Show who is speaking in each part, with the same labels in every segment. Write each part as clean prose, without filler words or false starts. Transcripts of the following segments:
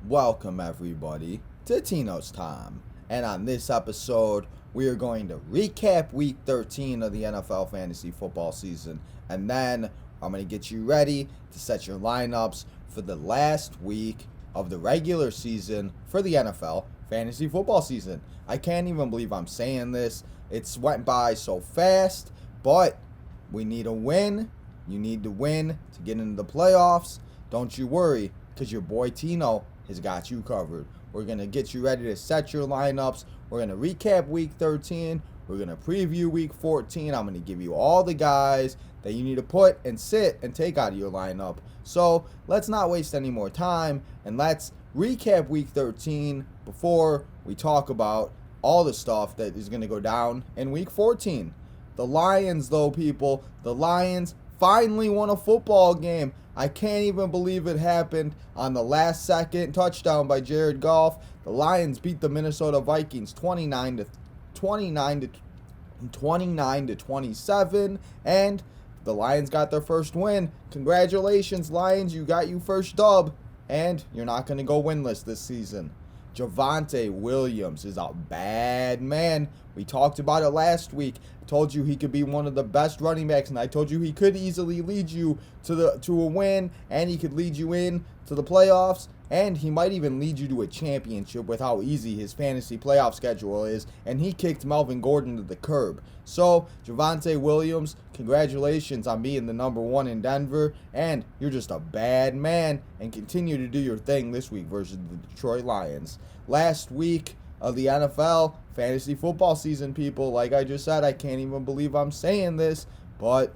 Speaker 1: Welcome everybody to Tino's Time. And on this episode, we are going to recap week 13 of the NFL fantasy football season. And then I'm going to get you ready to set your lineups for the last week of the regular season for the NFL fantasy football season. I can't even believe I'm saying this. It's went by so fast, but we need a win. You need to win to get into the playoffs. Don't you worry, because your boy Tino has got you covered. We're going to get you ready to set your lineups. We're going to recap week 13. We're going to preview week 14. I'm going to give you all the guys that you need to put and sit and take out of your lineup. So let's not waste any more time, and let's recap week 13 before we talk about all the stuff that is going to go down in week 14. The Lions, though, people, the Lions finally won a football game. I can't even believe it happened on the last second touchdown by Jared Goff. The Lions beat the Minnesota Vikings 29 to 27, and the Lions got their first win. Congratulations, Lions, you got your first dub, and you're not going to go winless this season. Javonte Williams is a bad man. We talked about it last week. I told you he could be one of the best running backs, and I told you he could easily lead you to a win, and he could lead you in to the playoffs, and he might even lead you to a championship with how easy his fantasy playoff schedule is, and he kicked Melvin Gordon to the curb. So, Javonte Williams, congratulations on being the number one in Denver, and you're just a bad man, and continue to do your thing this week versus the Detroit Lions. Last week of the NFL fantasy football season, people, like I just said, I can't even believe I'm saying this, but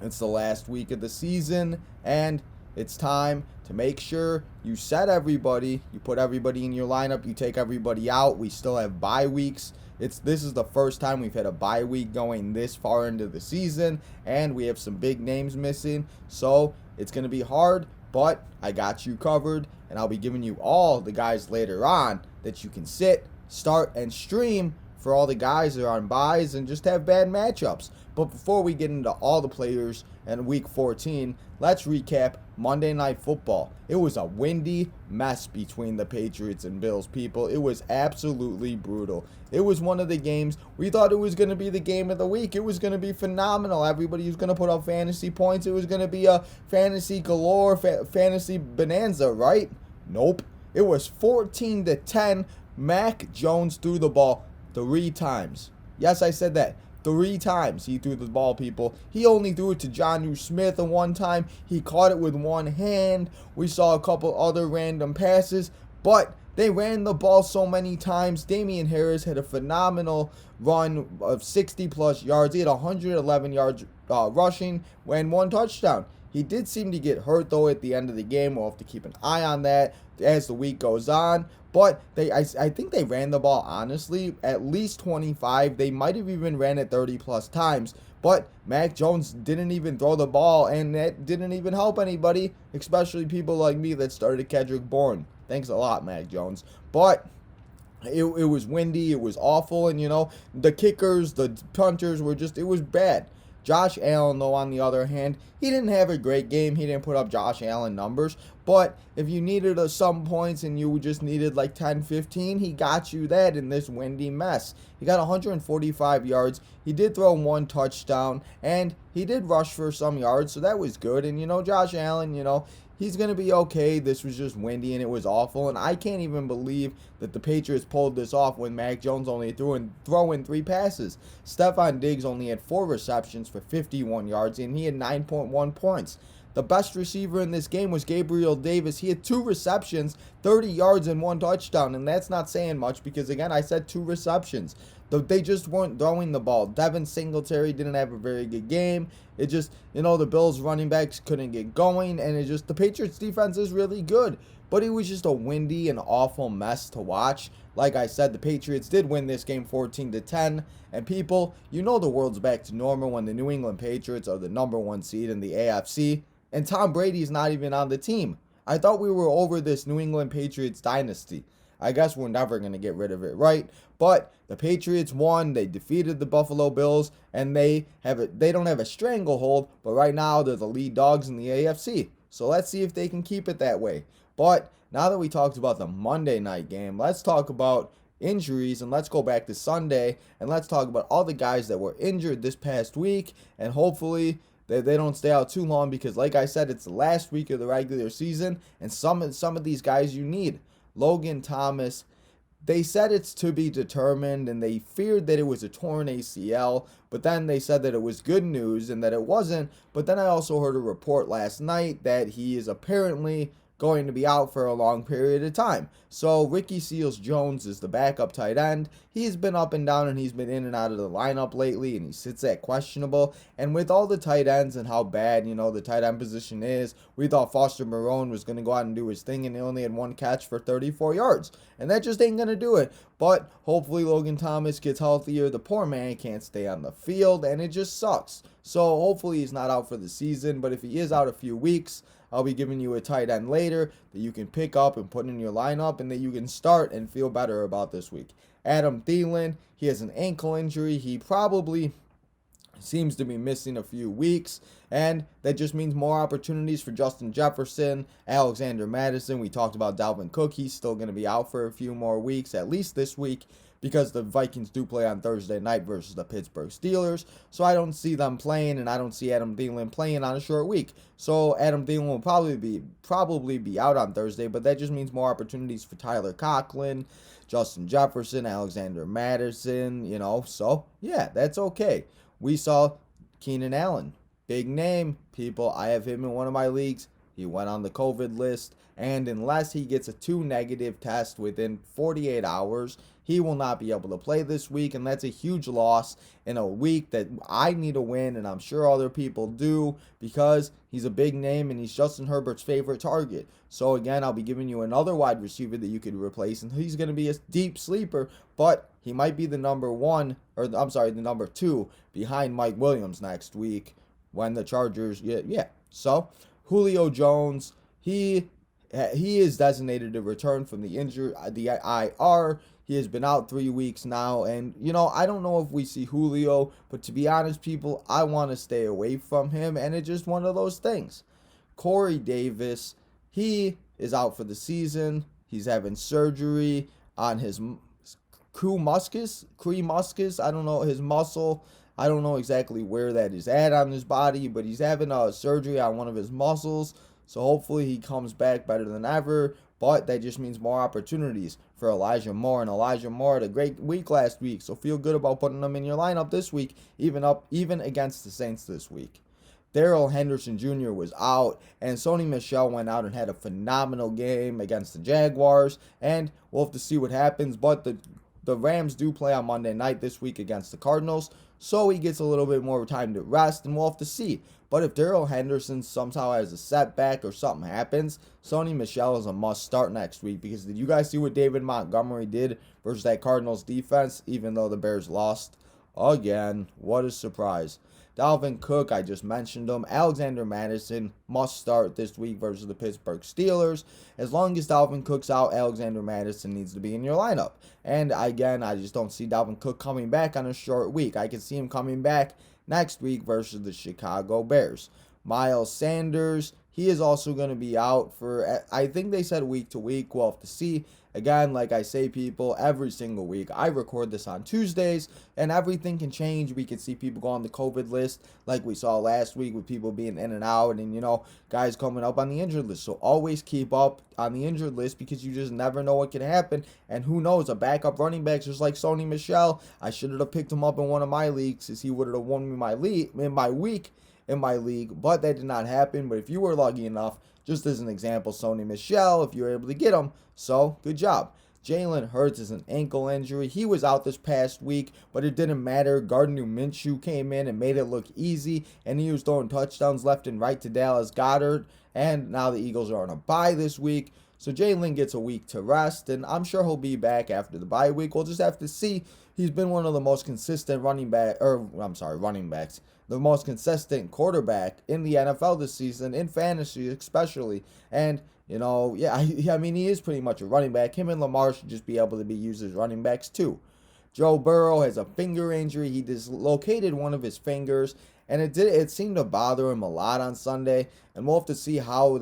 Speaker 1: it's the last week of the season, and it's time to make sure you set everybody, you put everybody in your lineup, you take everybody out. We still have bye weeks. This is the first time we've had a bye week going this far into the season, and we have some big names missing, so it's going to be hard, but I got you covered, and I'll be giving you all the guys later on that you can sit, start, and stream for all the guys that are on buys and just have bad matchups. But before we get into all the players and week 14, let's recap Monday Night Football. It was a windy mess between the Patriots and Bills, people. It was absolutely brutal. It was one of the games, we thought it was going to be the game of the week. It was going to be phenomenal. Everybody was going to put up fantasy points. It was going to be a fantasy galore, fantasy bonanza, right? Nope. It was 14-10. Mac Jones threw the ball 3 times. Yes, I said that. 3 times he threw the ball, people. He only threw it to Jonnu Smith at one time. He caught it with one hand. We saw a couple other random passes, but they ran the ball so many times. Damian Harris had a phenomenal run of 60-plus yards. He had 111 yards rushing and 1 touchdown. He did seem to get hurt, though, at the end of the game. We'll have to keep an eye on that as the week goes on. But I think they ran the ball, honestly, at least 25. They might have even ran it 30-plus times. But Mac Jones didn't even throw the ball, and that didn't even help anybody, especially people like me that started Kendrick Bourne. Thanks a lot, Mac Jones. But it was windy. It was awful. And, the kickers, the punters were just, it was bad. Josh Allen, though, on the other hand, he didn't have a great game. He didn't put up Josh Allen numbers. But if you needed some points and you just needed like 10, 15, he got you that in this windy mess. He got 145 yards. He did throw 1 touchdown, and he did rush for some yards, so that was good. And, Josh Allen, he's going to be okay. This was just windy, and it was awful. And I can't even believe that the Patriots pulled this off when Mac Jones only throwing 3 passes. Stephon Diggs only had 4 receptions for 51 yards, and he had 9.1 points. The best receiver in this game was Gabriel Davis. He had 2 receptions, 30 yards, and 1 touchdown. And that's not saying much because, again, I said 2 receptions. They just weren't throwing the ball. Devin Singletary didn't have a very good game. It just, the Bills running backs couldn't get going. And the Patriots defense is really good. But it was just a windy and awful mess to watch. Like I said, the Patriots did win this game 14-10. And people, the world's back to normal when the New England Patriots are the number 1 seed in the AFC. And Tom Brady's not even on the team. I thought we were over this New England Patriots dynasty. I guess we're never going to get rid of it, right? But the Patriots won. They defeated the Buffalo Bills, and they don't have a stranglehold, but right now they're the lead dogs in the AFC. So let's see if they can keep it that way. But now that we talked about the Monday night game, let's talk about injuries and let's go back to Sunday and let's talk about all the guys that were injured this past week and hopefully they don't stay out too long because like I said, it's the last week of the regular season and some of these guys you need. Logan Thomas, they said it's to be determined and they feared that it was a torn ACL, but then they said that it was good news and that it wasn't. But then I also heard a report last night that he is apparently going to be out for a long period of time. So Ricky Seals-Jones is the backup tight end. He's been up and down and he's been in and out of the lineup lately and he sits at questionable. And with all the tight ends and how bad, the tight end position is, we thought Foster Moreau was going to go out and do his thing and he only had one catch for 34 yards. And that just ain't going to do it. But hopefully Logan Thomas gets healthier. The poor man can't stay on the field and it just sucks. So hopefully he's not out for the season. But if he is out a few weeks, I'll be giving you a tight end later that you can pick up and put in your lineup and that you can start and feel better about this week. Adam Thielen, he has an ankle injury. He probably seems to be missing a few weeks, and that just means more opportunities for Justin Jefferson, Alexander Mattison. We talked about Dalvin Cook. He's still going to be out for a few more weeks, at least this week, because the Vikings do play on Thursday night versus the Pittsburgh Steelers. So I don't see them playing, and I don't see Adam Thielen playing on a short week. So Adam Thielen will probably be out on Thursday, but that just means more opportunities for Tyler Conklin, Justin Jefferson, Alexander Mattison, So, yeah, that's okay. We saw Keenan Allen. Big name, people. I have him in one of my leagues. He went on the COVID list, and unless he gets a 2 negative test within 48 hours, he will not be able to play this week, and that's a huge loss in a week that I need to win, and I'm sure other people do, because he's a big name, and he's Justin Herbert's favorite target. So again, I'll be giving you another wide receiver that you could replace, and he's going to be a deep sleeper, but he might be the number 2 behind Mike Williams next week when the Chargers, So, Julio Jones, he is designated to return from the IR. He has been out 3 weeks now, and, I don't know if we see Julio, but to be honest, people, I want to stay away from him, and it's just one of those things. Corey Davis, he is out for the season. He's having surgery on his cremuscus, I don't know, his muscle. I don't know exactly where that is at on his body, but he's having a surgery on one of his muscles. So hopefully he comes back better than ever. But that just means more opportunities for Elijah Moore. And Elijah Moore had a great week last week. So feel good about putting him in your lineup this week, even against the Saints this week. Darrell Henderson Jr. was out, and Sony Michel went out and had a phenomenal game against the Jaguars. And we'll have to see what happens. But the Rams do play on Monday night this week against the Cardinals, so he gets a little bit more time to rest, and we'll have to see. But if Darrell Henderson somehow has a setback or something happens, Sony Michel is a must start next week, because did you guys see what David Montgomery did versus that Cardinals defense, even though the Bears lost? Again, what a surprise. Dalvin Cook, I just mentioned him. Alexander Mattison must start this week versus the Pittsburgh Steelers. As long as Dalvin Cook's out, Alexander Mattison needs to be in your lineup. And again, I just don't see Dalvin Cook coming back on a short week. I can see him coming back next week versus the Chicago Bears. Miles Sanders, he is also going to be out for, I think they said week to week. We'll have to see. Again, like I say, people, every single week, I record this on Tuesdays, and everything can change. We can see people go on the COVID list, like we saw last week with people being in and out, and, guys coming up on the injured list. So always keep up on the injured list, because you just never know what can happen. And who knows, a backup running back just like Sony Michel, I should have picked him up in one of my leagues, as he would have won me my league in my league, but that did not happen. But if you were lucky enough, just as an example, Sony Michel, if you were able to get him, so good job. Jalen Hurts is an ankle injury. He was out this past week, but it didn't matter. Gardner Minshew came in and made it look easy, and he was throwing touchdowns left and right to Dallas Goedert, and now the Eagles are on a bye this week. So Jalen gets a week to rest, and I'm sure he'll be back after the bye week. We'll just have to see. He's been one of the most consistent running backs, the most consistent quarterback in the NFL this season, in fantasy especially. And, he is pretty much a running back. Him and Lamar should just be able to be used as running backs too. Joe Burrow has a finger injury. He dislocated one of his fingers, and it seemed to bother him a lot on Sunday, and we'll have to see how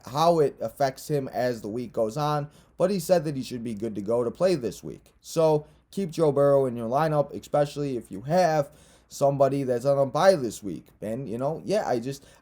Speaker 1: how it affects him as the week goes on. But he said that he should be good to go to play this week. So keep Joe Burrow in your lineup, especially if you have somebody that's on a bye this week. And yeah,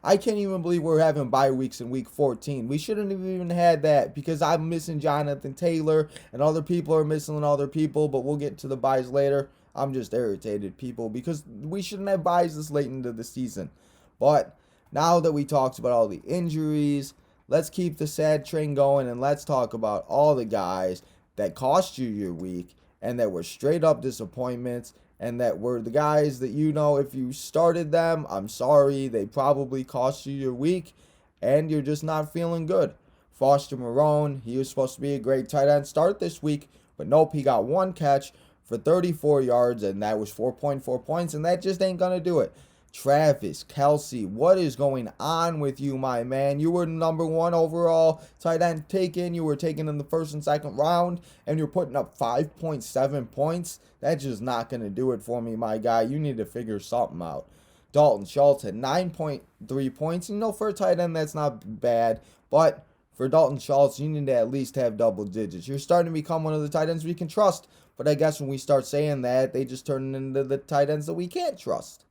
Speaker 1: I can't even believe we're having bye weeks in week 14. We shouldn't have even had that because I'm missing Jonathan Taylor and other people are missing other people, but we'll get to the byes later. I'm just irritated, people, because we shouldn't have byes this late into the season. But now that we talked about all the injuries, let's keep the sad train going and let's talk about all the guys that cost you your week and that were straight up disappointments and that were the guys that if you started them, I'm sorry, they probably cost you your week and you're just not feeling good. Foster Moreau, he was supposed to be a great tight end start this week, but nope, he got one catch for 34 yards and that was 4.4 points and that just ain't going to do it. Travis Kelce, what is going on with you, my man? You were number 1 overall tight end taken. You were taken in the first and second round, and you're putting up 5.7 points. That's just not going to do it for me, my guy. You need to figure something out. Dalton Schultz had 9.3 points. For a tight end, that's not bad, but for Dalton Schultz, you need to at least have double digits. You're starting to become one of the tight ends we can trust, but I guess when we start saying that, they just turn into the tight ends that we can't trust.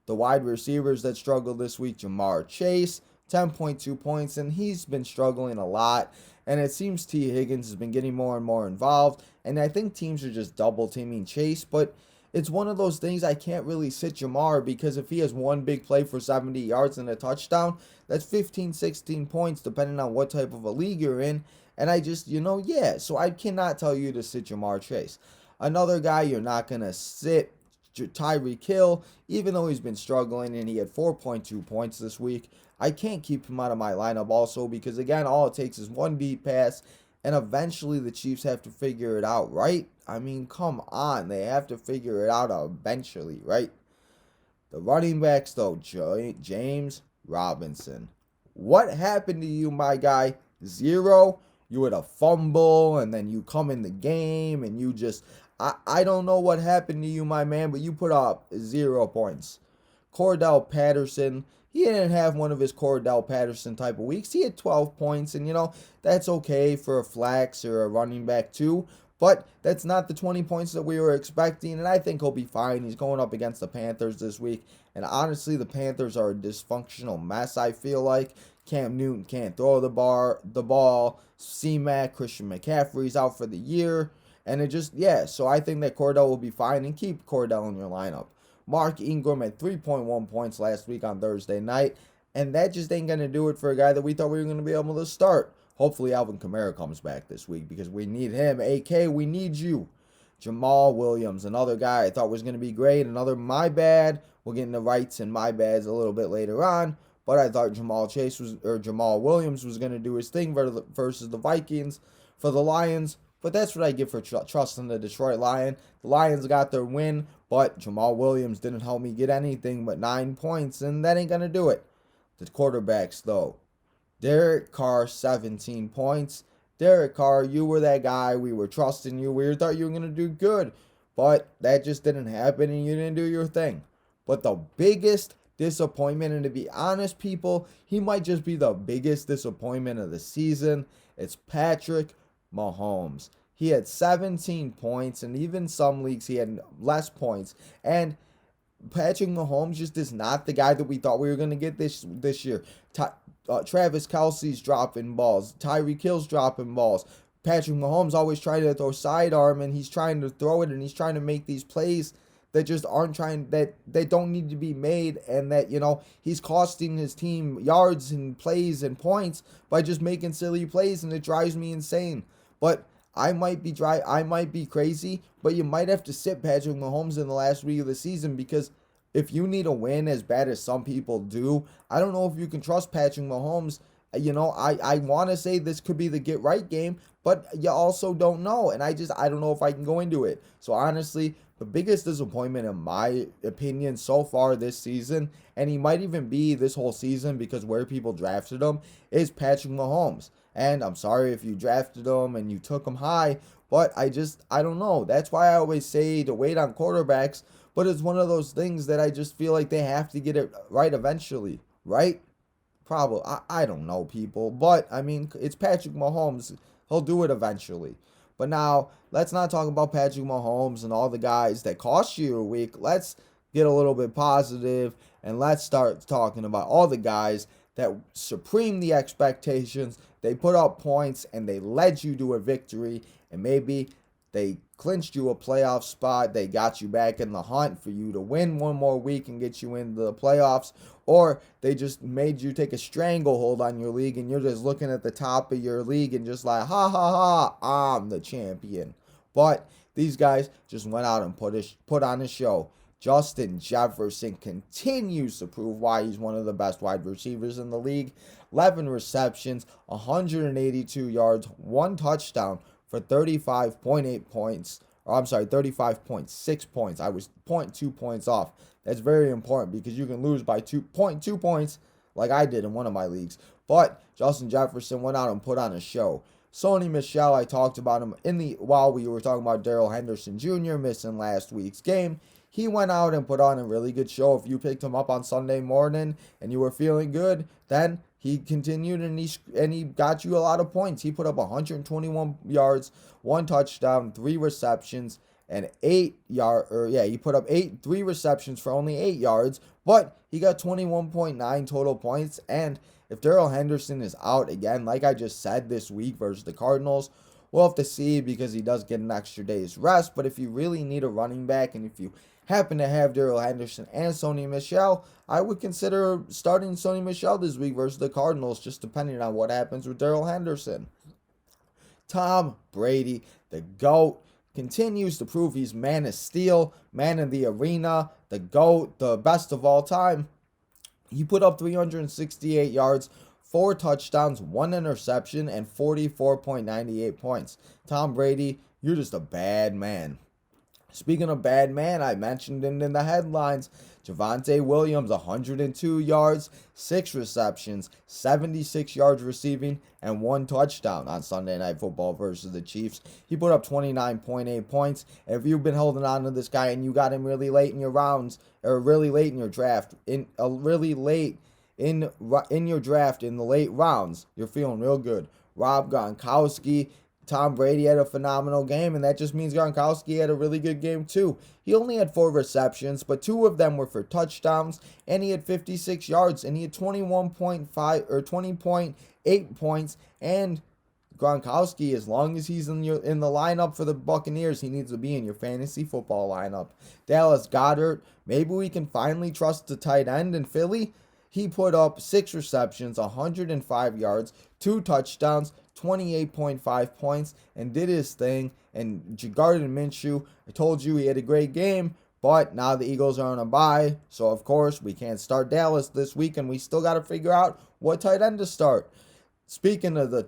Speaker 1: The wide receivers that struggled this week, Jamar Chase, 10.2 points, and he's been struggling a lot. And it seems T. Higgins has been getting more and more involved. And I think teams are just double teaming Chase. But it's one of those things I can't really sit Jamar because if he has one big play for 70 yards and a touchdown, that's 15, 16 points depending on what type of a league you're in. And I just, so I cannot tell you to sit Jamar Chase. Another guy you're not going to sit, Tyreek Hill, even though he's been struggling and he had 4.2 points this week, I can't keep him out of my lineup also because, again, all it takes is one deep pass, and eventually the Chiefs have to figure it out, right? I mean, come on. They have to figure it out eventually, right? The running backs, though, James Robinson. What happened to you, my guy? 0. You had a fumble, and then you come in the game, and you just... I don't know what happened to you, my man, but you put up 0 points. Cordell Patterson, he didn't have one of his Cordell Patterson type of weeks. He had 12 points, and, that's okay for a flex or a running back too, but that's not the 20 points that we were expecting, and I think he'll be fine. He's going up against the Panthers this week, and honestly, the Panthers are a dysfunctional mess, I feel like. Cam Newton can't throw the ball. C-Mac, Christian McCaffrey's out for the year. And so I think that Cordell will be fine, and keep Cordell in your lineup. Mark Ingram had 3.1 points last week on Thursday night, and that just ain't going to do it for a guy that we thought we were going to be able to start. Hopefully Alvin Kamara comes back this week because we need him. AK, we need you. Jamal Williams, another guy I thought was going to be great. Another my bad. We'll get into rights and my bads a little bit later on. But I thought Jamal Williams was going to do his thing versus the Vikings. For the Lions, but that's what I give for trusting the Detroit Lions. The Lions got their win, but Jamal Williams didn't help me get anything but 9 points, and that ain't going to do it. The quarterbacks, though. Derek Carr, 17 points. Derek Carr, you were that guy. We were trusting you. We thought you were going to do good, but that just didn't happen, and you didn't do your thing. But the biggest disappointment, and to be honest, people, he might just be the biggest disappointment of the season. It's Patrick Mahomes. He had 17 points, and even some leagues he had less points. And Patrick Mahomes just is not the guy that we thought we were going to get this year. Travis Kelce's dropping balls. Tyreek Hill's dropping balls. Patrick Mahomes always trying to throw sidearm, and he's trying to throw it, and he's trying to make these plays that just that they don't need to be made, and that, he's costing his team yards and plays and points by just making silly plays, and it drives me insane. But I might be crazy, but you might have to sit Patrick Mahomes in the last week of the season because if you need a win as bad as some people do, I don't know if you can trust Patrick Mahomes. I want to say this could be the get right game, but you also don't know. And I don't know if I can go into it. So honestly, the biggest disappointment in my opinion so far this season, and he might even be this whole season because where people drafted him, is Patrick Mahomes. And I'm sorry if you drafted him and you took him high, but I don't know. That's why I always say to wait on quarterbacks. But it's one of those things that I just feel like they have to get it right eventually, right? Probably. I don't know, people. But, I mean, it's Patrick Mahomes. He'll do it eventually. But now, let's not talk about Patrick Mahomes and all the guys that cost you a week. Let's get a little bit positive and let's start talking about all the guys that supreme the expectations. They put up points and they led you to a victory. And maybe they clinched you a playoff spot. They got you back in the hunt for you to win one more week and get you into the playoffs. Or they just made you take a stranglehold on your league and you're just looking at the top of your league and just like, ha ha ha, I'm the champion. But these guys just went out and put on a show. Justin Jefferson continues to prove why he's one of the best wide receivers in the league. 11 receptions, 182 yards, 1 touchdown for 35.8 points. Or I'm sorry, 35.6 points. I was 0.2 points off. That's very important because you can lose by 2.2 points like I did in one of my leagues. But Justin Jefferson went out and put on a show. Sony Michel, I talked about him while we were talking about Darrell Henderson Jr. missing last week's game. He went out and put on a really good show. If you picked him up on Sunday morning and you were feeling good, then he continued and he got you a lot of points. He put up 121 yards, 1 touchdown, 3 receptions, and he put up 3 receptions for only 8 yards, but he got 21.9 total points. And if Darrell Henderson is out again, like I just said this week versus the Cardinals, we'll have to see because he does get an extra day's rest. But if you really need a running back and if you happen to have Darrell Henderson and Sony Michel, I would consider starting Sony Michel this week versus the Cardinals, just depending on what happens with Darrell Henderson. Tom Brady, the GOAT, continues to prove he's man of steel, man in the arena, the GOAT, the best of all time. He put up 368 yards, 4 touchdowns, 1 interception, and 44.98 points. Tom Brady, you're just a bad man. Speaking of bad man, I mentioned him in the headlines. Javonte Williams, 102 yards, 6 receptions, 76 yards receiving, and 1 touchdown on Sunday Night Football versus the Chiefs. He put up 29.8 points. If you've been holding on to this guy and you got him really late in your rounds, or really late in your draft, in your draft in the late rounds, you're feeling real good. Rob Gronkowski, Tom Brady had a phenomenal game, and that just means Gronkowski had a really good game too. He only had 4 receptions, but 2 of them were for touchdowns, and he had 56 yards, and he had 20.8 points. And Gronkowski, as long as he's in the lineup for the Buccaneers, he needs to be in your fantasy football lineup. Dallas Goedert, maybe we can finally trust the tight end in Philly. He put up 6 receptions, 105 yards, 2 touchdowns, 28.5 points, and did his thing. And Gardner Minshew, I told you he had a great game, but now the Eagles are on a bye, so of course we can't start Dallas this week, and we still got to figure out what tight end to start. Speaking of the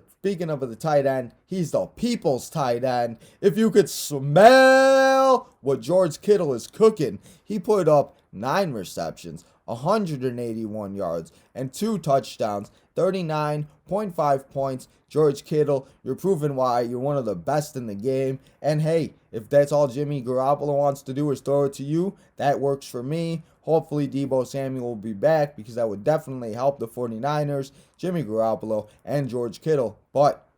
Speaker 1: tight end, he's the people's tight end. If you could smell what George Kittle is cooking, he put up 9 receptions, 181 yards, and 2 touchdowns, 39.5 points. George Kittle, you're proving why you're one of the best in the game. And hey, if that's all Jimmy Garoppolo wants to do is throw it to you, that works for me. Hopefully Deebo Samuel will be back because that would definitely help the 49ers, Jimmy Garoppolo, and George Kittle. But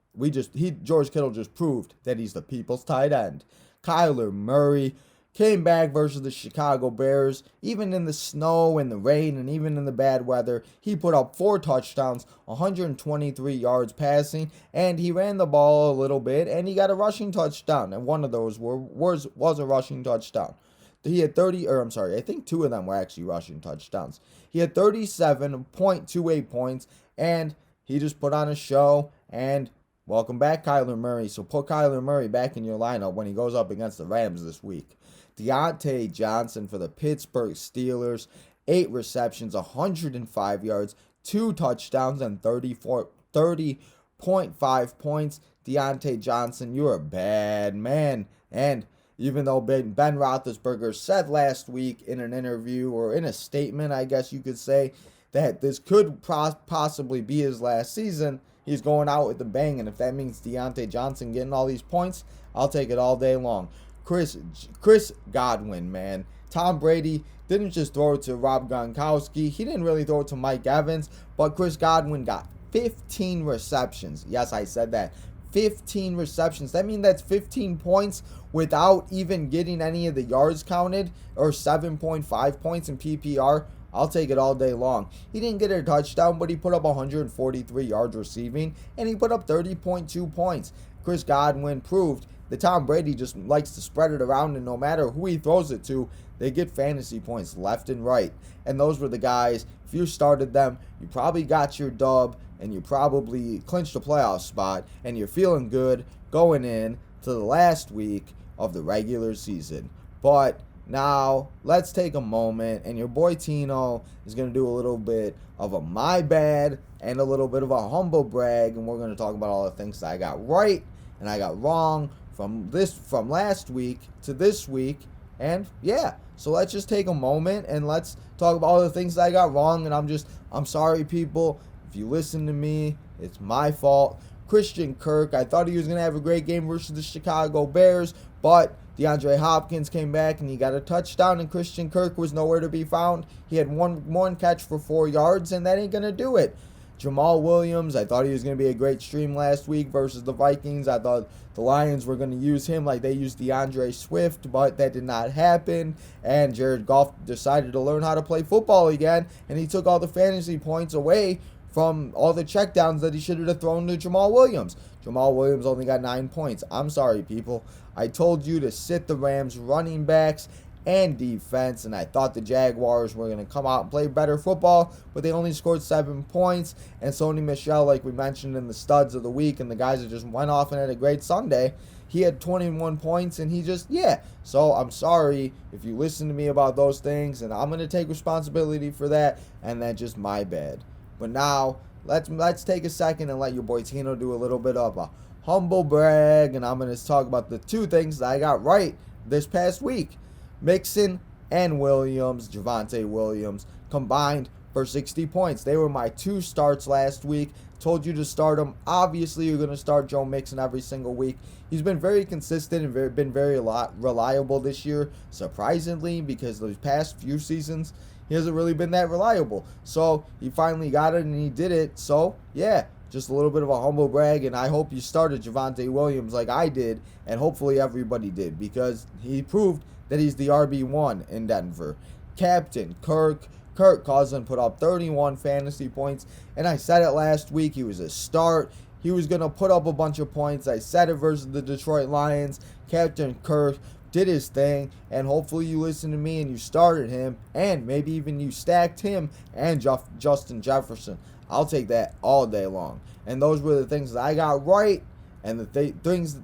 Speaker 1: George Kittle just proved that he's the people's tight end. Kyler Murray came back versus the Chicago Bears. Even in the snow and the rain and even in the bad weather, he put up 4 touchdowns, 123 yards passing, and he ran the ball a little bit, and he got a rushing touchdown. And one of those was a rushing touchdown. He had I think 2 of them were actually rushing touchdowns. He had 37.28 points, and he just put on a show. And welcome back, Kyler Murray. So put Kyler Murray back in your lineup when he goes up against the Rams this week. Deontay Johnson for the Pittsburgh Steelers, 8 receptions, 105 yards, 2 touchdowns, and 30.5 points. Deontay Johnson, you're a bad man. And even though Ben Roethlisberger said last week in an interview, or in a statement, I guess you could say, that this could possibly be his last season, he's going out with a bang. And if that means Deontay Johnson getting all these points, I'll take it all day long. Chris Godwin, man. Tom Brady didn't just throw it to Rob Gronkowski. He didn't really throw it to Mike Evans, but Chris Godwin got 15 receptions. Yes, I said that. 15 receptions. That means that's 15 points without even getting any of the yards counted, or 7.5 points in PPR. I'll take it all day long. He didn't get a touchdown, but he put up 143 yards receiving, and he put up 30.2 points. Chris Godwin proved that Tom Brady just likes to spread it around, and no matter who he throws it to, they get fantasy points left and right. And those were the guys, if you started them, you probably got your dub, and you probably clinched a playoff spot, and you're feeling good going in to the last week of the regular season. But now, let's take a moment, and your boy Tino is going to do a little bit of a my bad and a little bit of a humble brag, and we're going to talk about all the things that I got right and I got wrong from last week to this week. And yeah, so let's just take a moment and let's talk about all the things that I got wrong. And I'm sorry, people. If you listen to me, it's my fault. Christian Kirk, I thought he was going to have a great game versus the Chicago Bears, but DeAndre Hopkins came back and he got a touchdown, and Christian Kirk was nowhere to be found. He had one catch for 4 yards, and that ain't going to do it. Jamal Williams, I thought he was going to be a great stream last week versus the Vikings. I thought the Lions were going to use him like they used DeAndre Swift, but that did not happen. And Jared Goff decided to learn how to play football again, and he took all the fantasy points away from all the checkdowns that he should have thrown to Jamal Williams. Jamal Williams only got 9 points. I'm sorry, people. I told you to sit the Rams running backs and defense, and I thought the Jaguars were going to come out and play better football, but they only scored 7 points. And Sony Michel, like we mentioned in the studs of the week, and the guys that just went off and had a great Sunday, he had 21 points, and he just, yeah. So I'm sorry if you listen to me about those things, and I'm going to take responsibility for that, and that's just my bad. But now, let's take a second and let your boy Tino do a little bit of a humble brag, and I'm going to talk about the 2 things that I got right this past week. Mixon and Williams, Javonte Williams, combined for 60 points. They were my 2 starts last week. Told you to start them. Obviously, you're going to start Joe Mixon every single week. He's been very consistent and been very reliable this year, surprisingly, because those past few seasons, he hasn't really been that reliable. So, he finally got it, and he did it. So, yeah, just a little bit of a humble brag, and I hope you started Javonte Williams like I did, and hopefully everybody did, because he proved that he's the RB1 in Denver. Captain Kirk Cousins put up 31 fantasy points, and I said it last week, he was a start. He was going to put up a bunch of points. I said it versus the Detroit Lions. Captain Kirk did his thing, and hopefully you listened to me and you started him, and maybe even you stacked him and Justin Jefferson. I'll take that all day long. And those were the things that I got right, and the 2 things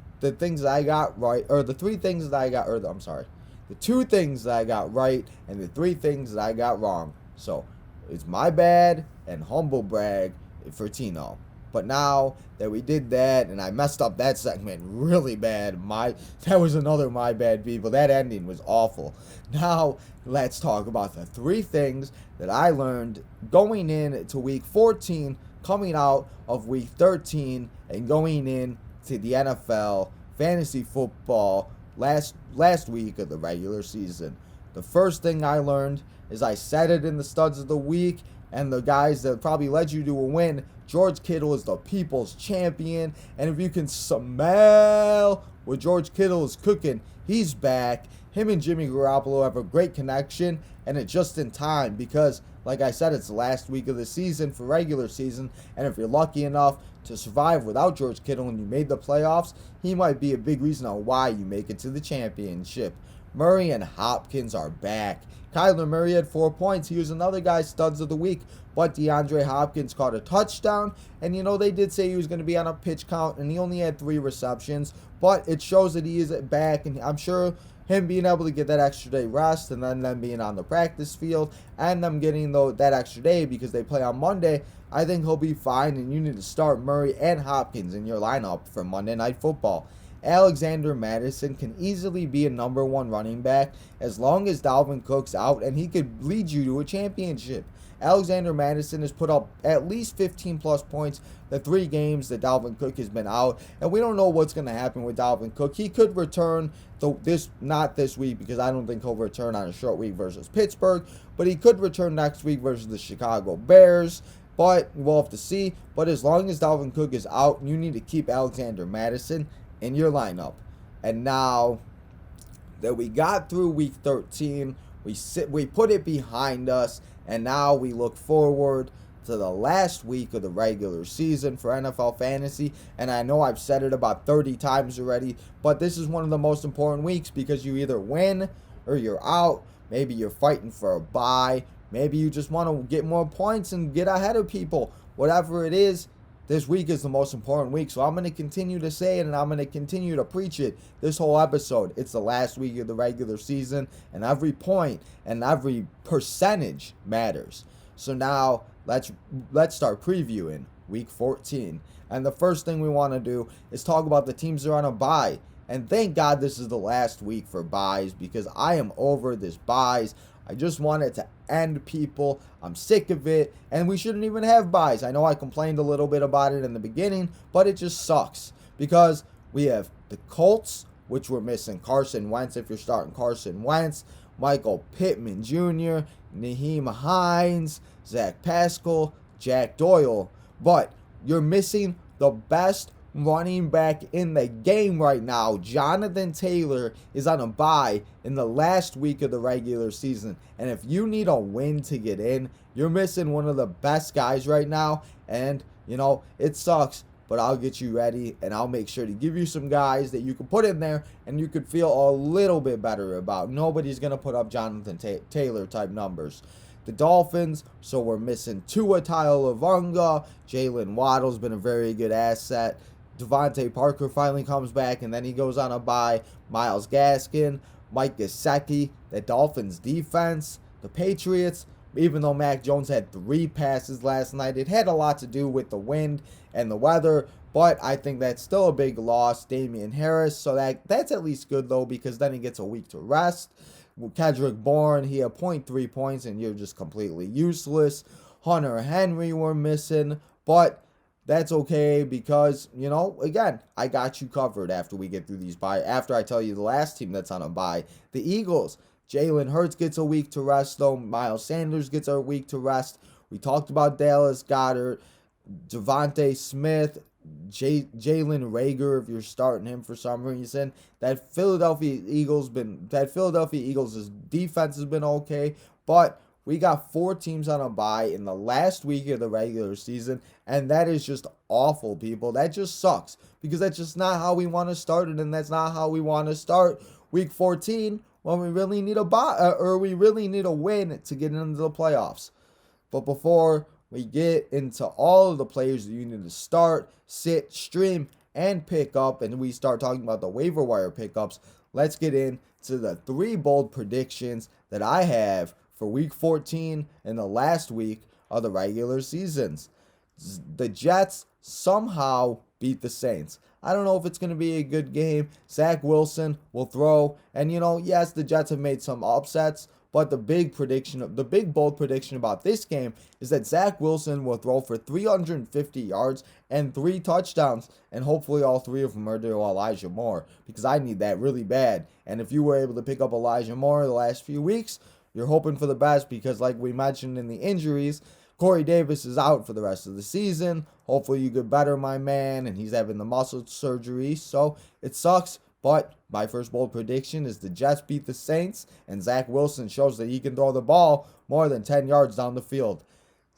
Speaker 1: that I got right, and the 3 things that I got wrong. So, it's my bad and humble brag for Tino. But now that we did that, and I messed up that segment really bad, that was another my bad, people. That ending was awful. Now, let's talk about the 3 things that I learned going into week 14, coming out of week 13, and going into the NFL fantasy football last week of the regular season. The first thing I learned is I said it in the studs of the week, and the guys that probably led you to a win, George Kittle is the people's champion. And if you can smell what George Kittle is cooking, he's back. Him and Jimmy Garoppolo have a great connection, and it's just in time because, like I said, it's the last week of the season for regular season, and if you're lucky enough to survive without George Kittle and you made the playoffs, he might be a big reason on why you make it to the championship. Murray and Hopkins are back. Kyler Murray had 4 points. He was another guy's studs of the week. But DeAndre Hopkins caught a touchdown. And, they did say he was going to be on a pitch count. And he only had 3 receptions. But it shows that he is back. And I'm sure him being able to get that extra day rest. And then them being on the practice field. And them getting that extra day because they play on Monday. I think he'll be fine. And you need to start Murray and Hopkins in your lineup for Monday Night Football. Alexander Madison can easily be a number 1 running back as long as Dalvin Cook's out, and he could lead you to a championship. Alexander Madison has put up at least 15 plus points the 3 games that Dalvin Cook has been out, and we don't know what's going to happen with Dalvin Cook. He could return not this week, because I don't think he'll return on a short week versus Pittsburgh, but he could return next week versus the Chicago Bears. But we'll have to see. But as long as Dalvin Cook is out, you need to keep Alexander Madison in your lineup. And now that we got through week 13, we put it behind us, and now we look forward to the last week of the regular season for NFL fantasy. And I know I've said it about 30 times already, but this is one of the most important weeks, because you either win or you're out. Maybe you're fighting for a bye. Maybe you just want to get more points and get ahead of people. Whatever it is, this week is the most important week. So I'm going to continue to say it, and I'm going to continue to preach it this whole episode. It's the last week of the regular season, and every point and every percentage matters. So now let's start previewing week 14. And the first thing we want to do is talk about the teams that are on a bye. And thank God this is the last week for buys, because I am over this buys. I just want it to end, people. I'm sick of it, and we shouldn't even have buys. I know I complained a little bit about it in the beginning, but it just sucks, because we have the Colts, which we're missing Carson Wentz if you're starting Carson Wentz, Michael Pittman Jr., Nyheim Hines, Zach Pascal, Jack Doyle, but you're missing the best running back in the game right now. Jonathan Taylor is on a bye in the last week of the regular season, and if you need a win to get in, you're missing one of the best guys right now. And it sucks, but I'll get you ready, and I'll make sure to give you some guys that you can put in there and you could feel a little bit better about. Nobody's going to put up Jonathan Taylor type numbers. The Dolphins, so we're missing Tua Tagovailoa. Jalen Waddle's been a very good asset. Devontae Parker finally comes back, and then he goes on a bye. Myles Gaskin, Mike Gesicki, the Dolphins defense, the Patriots. Even though Mac Jones had 3 passes last night, it had a lot to do with the wind and the weather, but I think that's still a big loss. Damian Harris, so that's at least good, though, because then he gets a week to rest. Kendrick Bourne, he had 0.3 points, and you're just completely useless. Hunter Henry we're missing, but that's okay, because, again, I got you covered after we get through these bye. After I tell you the last team that's on a bye, the Eagles. Jalen Hurts gets a week to rest, though. Miles Sanders gets a week to rest. We talked about Dallas Goedert, Devontae Smith, Jalen Reagor, if you're starting him for some reason. That Philadelphia Eagles' defense has been okay, but we got 4 teams on a bye in the last week of the regular season, and that is just awful, people. That just sucks, because that's just not how we want to start it, and that's not how we want to start week 14 when we really need a bye, or we really need a win to get into the playoffs. But before we get into all of the players that you need to start, sit, stream, and pick up, and we start talking about the waiver wire pickups, let's get into the 3 bold predictions that I have for week 14 and the last week of the regular seasons. The Jets somehow beat the Saints. I don't know if it's going to be a good game. Zach Wilson will throw, and yes, the Jets have made some upsets, but the big bold prediction about this game is that Zach Wilson will throw for 350 yards and 3 touchdowns, and hopefully all 3 of them are to Elijah Moore, because I need that really bad. And if you were able to pick up Elijah Moore the last few weeks, you're hoping for the best, because like we mentioned in the injuries, Corey Davis is out for the rest of the season. Hopefully you get better, my man, and he's having the muscle surgery, so it sucks. But my first bold prediction is the Jets beat the Saints, and Zach Wilson shows that he can throw the ball more than 10 yards down the field.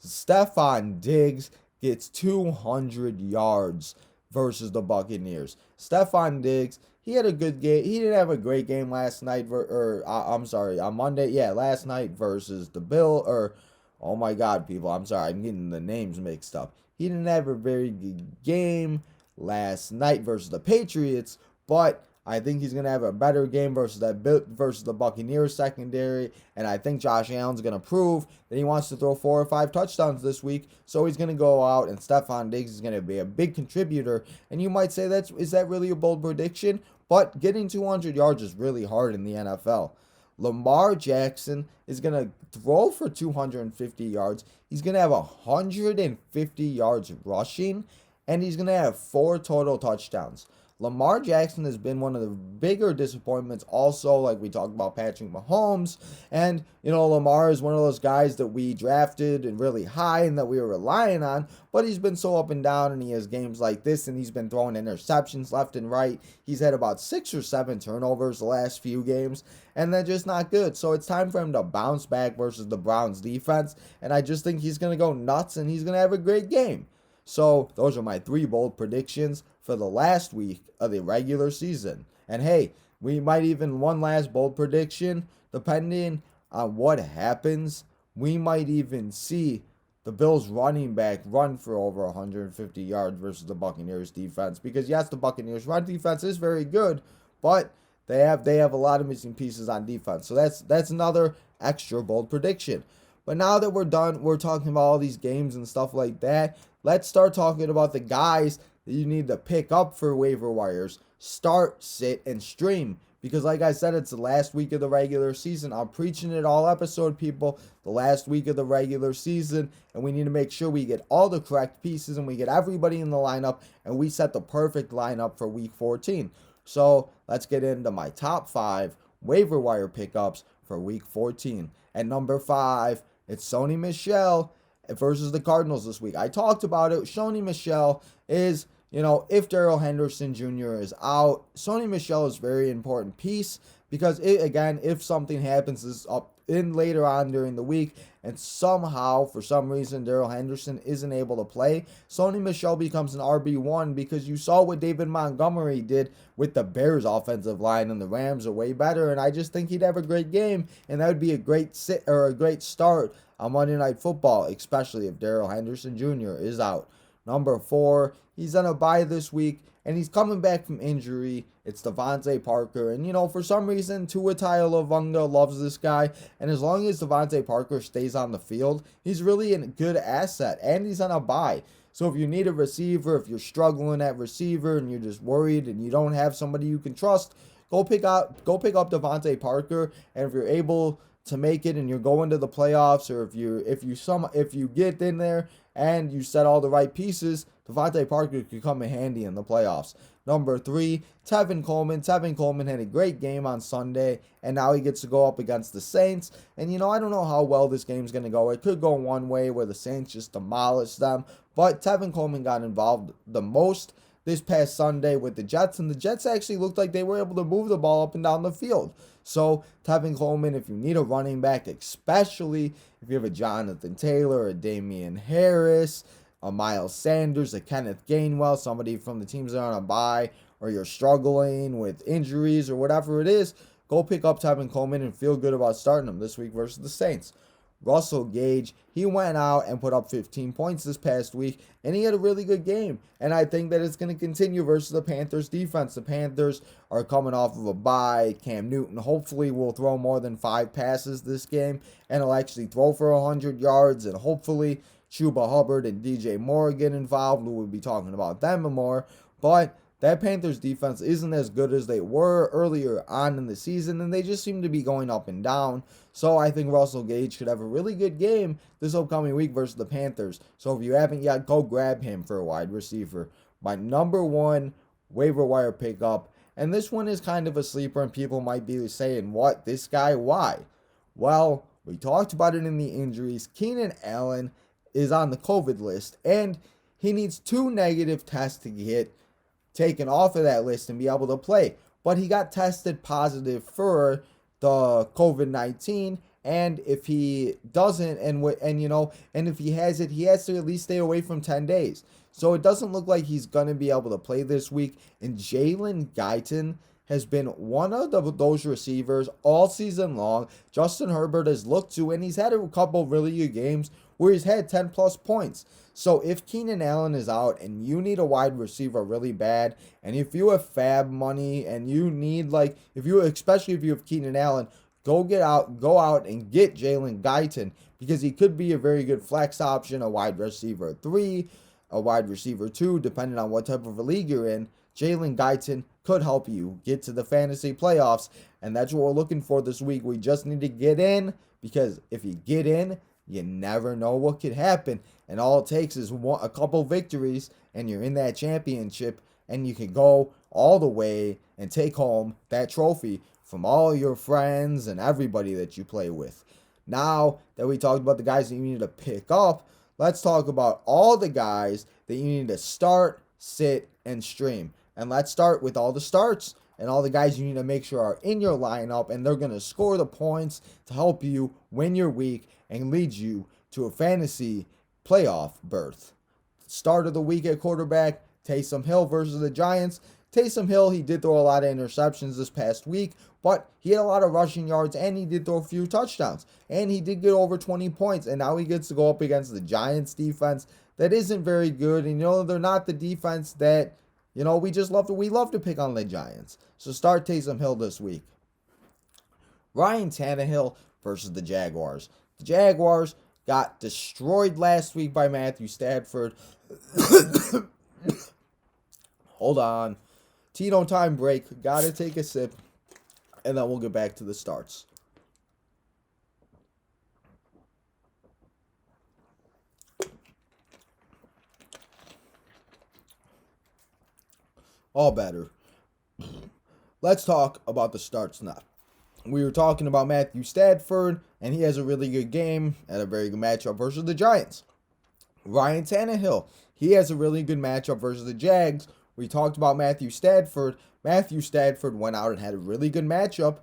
Speaker 1: Stephon Diggs gets 200 yards versus the Buccaneers. Stephon Diggs, he had a good game. He didn't have a great game last night, on Monday. Yeah, last night versus the oh my God, people, I'm sorry, I'm getting the names mixed up. He didn't have a very good game last night versus the Patriots, but I think he's going to have a better game versus the Buccaneers secondary, and I think Josh Allen's going to prove that he wants to throw 4 or 5 touchdowns this week, so he's going to go out, and Stephon Diggs is going to be a big contributor, and you might say, is that really a bold prediction? But getting 200 yards is really hard in the NFL. Lamar Jackson is going to throw for 250 yards. He's going to have 150 yards rushing, and he's going to have 4 total touchdowns. Lamar Jackson has been one of the bigger disappointments also, like we talked about Patrick Mahomes. And, Lamar is one of those guys that we drafted and really high and that we were relying on, but he's been so up and down, and he has games like this, and he's been throwing interceptions left and right. He's had about 6 or 7 turnovers the last few games, and they're just not good. So it's time for him to bounce back versus the Browns defense, and I just think he's going to go nuts, and he's going to have a great game. So those are my 3 bold predictions for the last week of the regular season. And hey, we might even, one last bold prediction, depending on what happens, we might even see the Bills running back run for over 150 yards versus the Buccaneers defense. Because yes, the Buccaneers run defense is very good, but they have a lot of missing pieces on defense. So that's another extra bold prediction. But now that we're done, we're talking about all these games and stuff like that. Let's start talking about the guys that you need to pick up for waiver wires. Start, sit, and stream. Because like I said, it's the last week of the regular season. I'm preaching it all episode, people. The last week of the regular season. And we need to make sure we get all the correct pieces and we get everybody in the lineup. And we set the perfect lineup for week 14. So let's get into my top 5 waiver wire pickups for week 14. At number 5, it's Sony Michel versus the Cardinals this week. I talked about it. Sony Michel is, if Darrell Henderson Jr. is out, Sony Michel is a very important piece because, if something happens this up in later on during the week and somehow, for some reason, Darrell Henderson isn't able to play, Sony Michel becomes an RB1 because you saw what David Montgomery did with the Bears offensive line, and the Rams are way better, and I just think he'd have a great game, and that would be a great great start on Monday Night Football, especially if Darrell Henderson Jr. is out. Number 4, he's on a bye this week, and he's coming back from injury. It's Devontae Parker. And, for some reason, Tua Tagovailoa loves this guy. And as long as Devontae Parker stays on the field, he's really a good asset. And he's on a bye. So if you need a receiver, if you're struggling at receiver and you're just worried and you don't have somebody you can trust, go pick up Devontae Parker. And if you're able to make it and you're going to the playoffs, or if you get in there and you set all the right pieces, Devontae Parker could come in handy in the playoffs. Number 3, Tevin Coleman. Tevin Coleman had a great game on Sunday, and now he gets to go up against the Saints. And, I don't know how well this game's going to go. It could go one way where the Saints just demolish them, but Tevin Coleman got involved the most this past Sunday with the Jets, and the Jets actually looked like they were able to move the ball up and down the field. So, Tevin Coleman, if you need a running back, especially if you have a Jonathan Taylor, a Damian Harris, a Miles Sanders, a Kenneth Gainwell, somebody from the teams that are on a bye, or you're struggling with injuries or whatever it is, go pick up Tevin Coleman and feel good about starting him this week versus the Saints. Russell Gage, he went out and put up 15 points this past week, and he had a really good game. And I think that it's going to continue versus the Panthers defense. The Panthers are coming off of a bye. Cam Newton hopefully will throw more than 5 passes this game, and he'll actually throw for 100 yards, and hopefully Chuba Hubbard and DJ Moore get involved. We will be talking about them more, but that Panthers defense isn't as good as they were earlier on in the season, and they just seem to be going up and down. So I think Russell Gage could have a really good game this upcoming week versus the Panthers. So if you haven't yet, go grab him for a wide receiver. My number 1 waiver wire pickup, and this one is kind of a sleeper, and people might be saying, what, this guy, why? Well, we talked about it in the injuries. Keenan Allen is on the COVID list, and he needs 2 negative tests to get taken off of that list and be able to play. But he got tested positive for the COVID-19, and if he doesn't, and if he has it, he has to at least stay away from 10 days. So it doesn't look like he's going to be able to play this week. And Jalen Guyton has been one of those receivers all season long. Justin Herbert has looked to, and he's had a couple really good games where he's had 10 plus points. So if Keenan Allen is out and you need a wide receiver really bad, and if you have fab money and you need, especially if you have Keenan Allen, go out and get Jalen Guyton, because he could be a very good flex option, a wide receiver 3, a wide receiver 2, depending on what type of a league you're in. Jalen Guyton could help you get to the fantasy playoffs. And that's what we're looking for this week. We just need to get in, because if you get in, you never know what could happen. And all it takes is a couple victories, and you're in that championship, and you can go all the way and take home that trophy from all your friends and everybody that you play with. Now that we talked about the guys that you need to pick up, let's talk about all the guys that you need to start, sit, and stream. And let's start with all the starts and all the guys you need to make sure are in your lineup, and they're going to score the points to help you win your week and lead you to a fantasy playoff berth. Start of the week at quarterback, Taysom Hill versus the Giants. Taysom Hill, he did throw a lot of interceptions this past week, but he had a lot of rushing yards, and he did throw a few touchdowns, and he did get over 20 points, and now he gets to go up against the Giants defense that isn't very good, and they're not the defense that, we love to pick on the Giants. So start Taysom Hill this week. Ryan Tannehill versus the Jaguars. The Jaguars got destroyed last week by Matthew Stafford. Hold on. Tito time break. Gotta take a sip. And then we'll get back to the starts. All better. Let's talk about the starts now. We were talking about Matthew Stafford, and he has a really good game and a very good matchup versus the Giants. Ryan Tannehill, he has a really good matchup versus the Jags. We talked about Matthew Stafford. Matthew Stafford went out and had a really good matchup,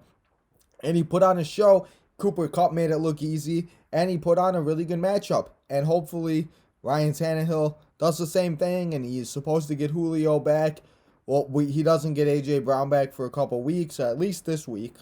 Speaker 1: and he put on a show. Cooper Kupp made it look easy, and he put on a really good matchup. And hopefully Ryan Tannehill does the same thing, and he's supposed to get Julio back. Well, he doesn't get A.J. Brown back for a couple weeks, at least this week.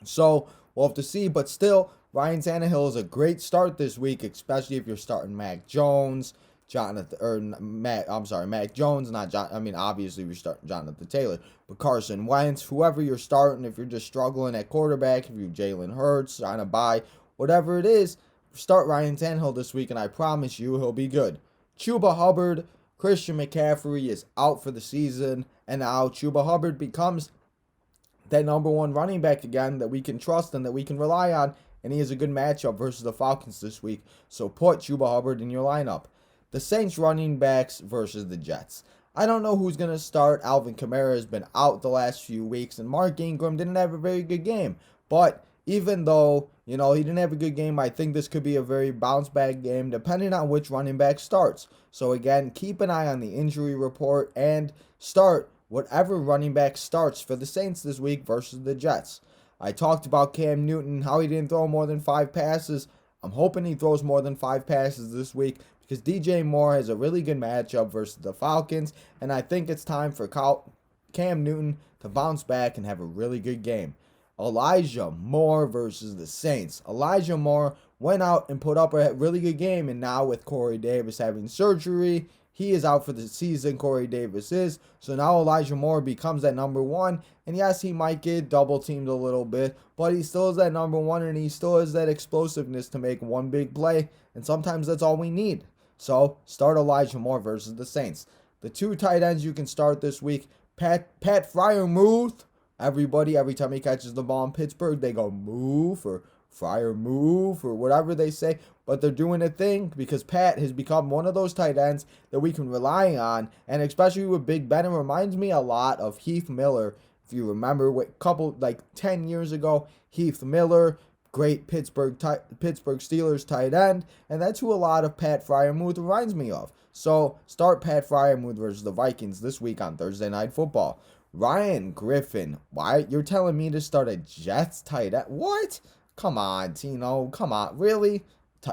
Speaker 1: So we'll have to see, but still, Ryan Tannehill is a great start this week, especially if you're starting Mac Jones, Mac Jones, not John. I mean, obviously we're starting Jonathan Taylor, but Carson Wentz, whoever you're starting, if you're just struggling at quarterback, if you're Jalen Hurts, trying to buy, whatever it is, start Ryan Tannehill this week, and I promise you he'll be good. Chuba Hubbard, Christian McCaffrey is out for the season, and now Chuba Hubbard becomes that number one running back again that we can trust and that we can rely on, and he has a good matchup versus the Falcons this week, so put Chuba Hubbard in your lineup. The Saints running backs versus the Jets. I don't know who's going to start. Alvin Kamara has been out the last few weeks, and Mark Ingram didn't have a very good game, but even though, he didn't have a good game, I think this could be a very bounce-back game depending on which running back starts. So again, keep an eye on the injury report and start whatever running back starts for the Saints this week versus the Jets. I talked about Cam Newton, how he didn't throw more than 5 passes. I'm hoping he throws more than 5 passes this week because DJ Moore has a really good matchup versus the Falcons, and I think it's time for Cam Newton to bounce back and have a really good game. Elijah Moore versus the Saints. Elijah Moore went out and put up a really good game, and now with Corey Davis having surgery, he is out for the season. Corey Davis is. So now Elijah Moore becomes that number one. And yes, he might get double teamed a little bit, but he still is that number one, and he still has that explosiveness to make one big play. And sometimes that's all we need. So start Elijah Moore versus the Saints. The 2 tight ends you can start this week. Pat Freiermuth. Everybody, every time he catches the ball in Pittsburgh, they go move or Fryer move or whatever they say. But they're doing a thing because Pat has become one of those tight ends that we can rely on. And especially with Big Ben, it reminds me a lot of Heath Miller. If you remember, 10 years ago, Heath Miller, great Pittsburgh Steelers tight end. And that's who a lot of Pat Freiermuth reminds me of. So start Pat Freiermuth versus the Vikings this week on Thursday Night Football. Ryan Griffin. Why? You're telling me to start a Jets tight end? What? Come on, Tino. Come on. Really?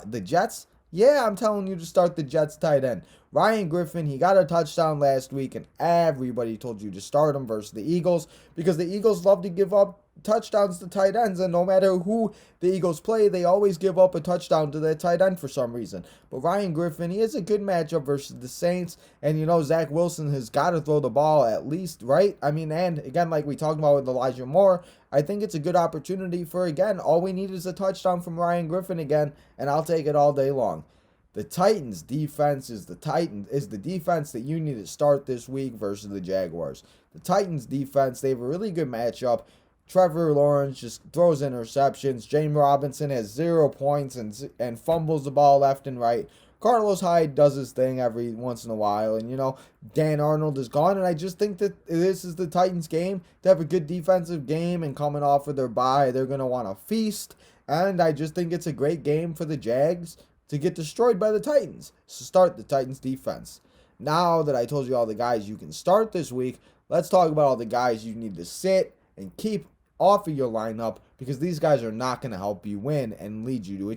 Speaker 1: The Jets? Yeah, I'm telling you to start the Jets tight end. Ryan Griffin, he got a touchdown last week, and everybody told you to start him versus the Eagles because the Eagles love to give up touchdowns to tight ends, and no matter who the Eagles play, they always give up a touchdown to that tight end for some reason. But Ryan Griffin, he has a good matchup versus the Saints, and Zach Wilson has got to throw the ball at least, right? I mean, and again, like we talked about with Elijah Moore, I think it's a good opportunity for, again, all we need is a touchdown from Ryan Griffin again, and I'll take it all day long. The Titans defense is the defense that you need to start this week versus the Jaguars. The Titans defense, they have a really good matchup. Trevor Lawrence just throws interceptions. James Robinson has 0 points and fumbles the ball left and right. Carlos Hyde does his thing every once in a while. And, Dan Arnold is gone. And I just think that this is the Titans game to have a good defensive game. And coming off of their bye, they're going to want to feast. And I just think it's a great game for the Jags to get destroyed by the Titans. So start the Titans defense. Now that I told you all the guys you can start this week, let's talk about all the guys you need to sit and keep off of your lineup, because these guys are not going to help you win and lead you to a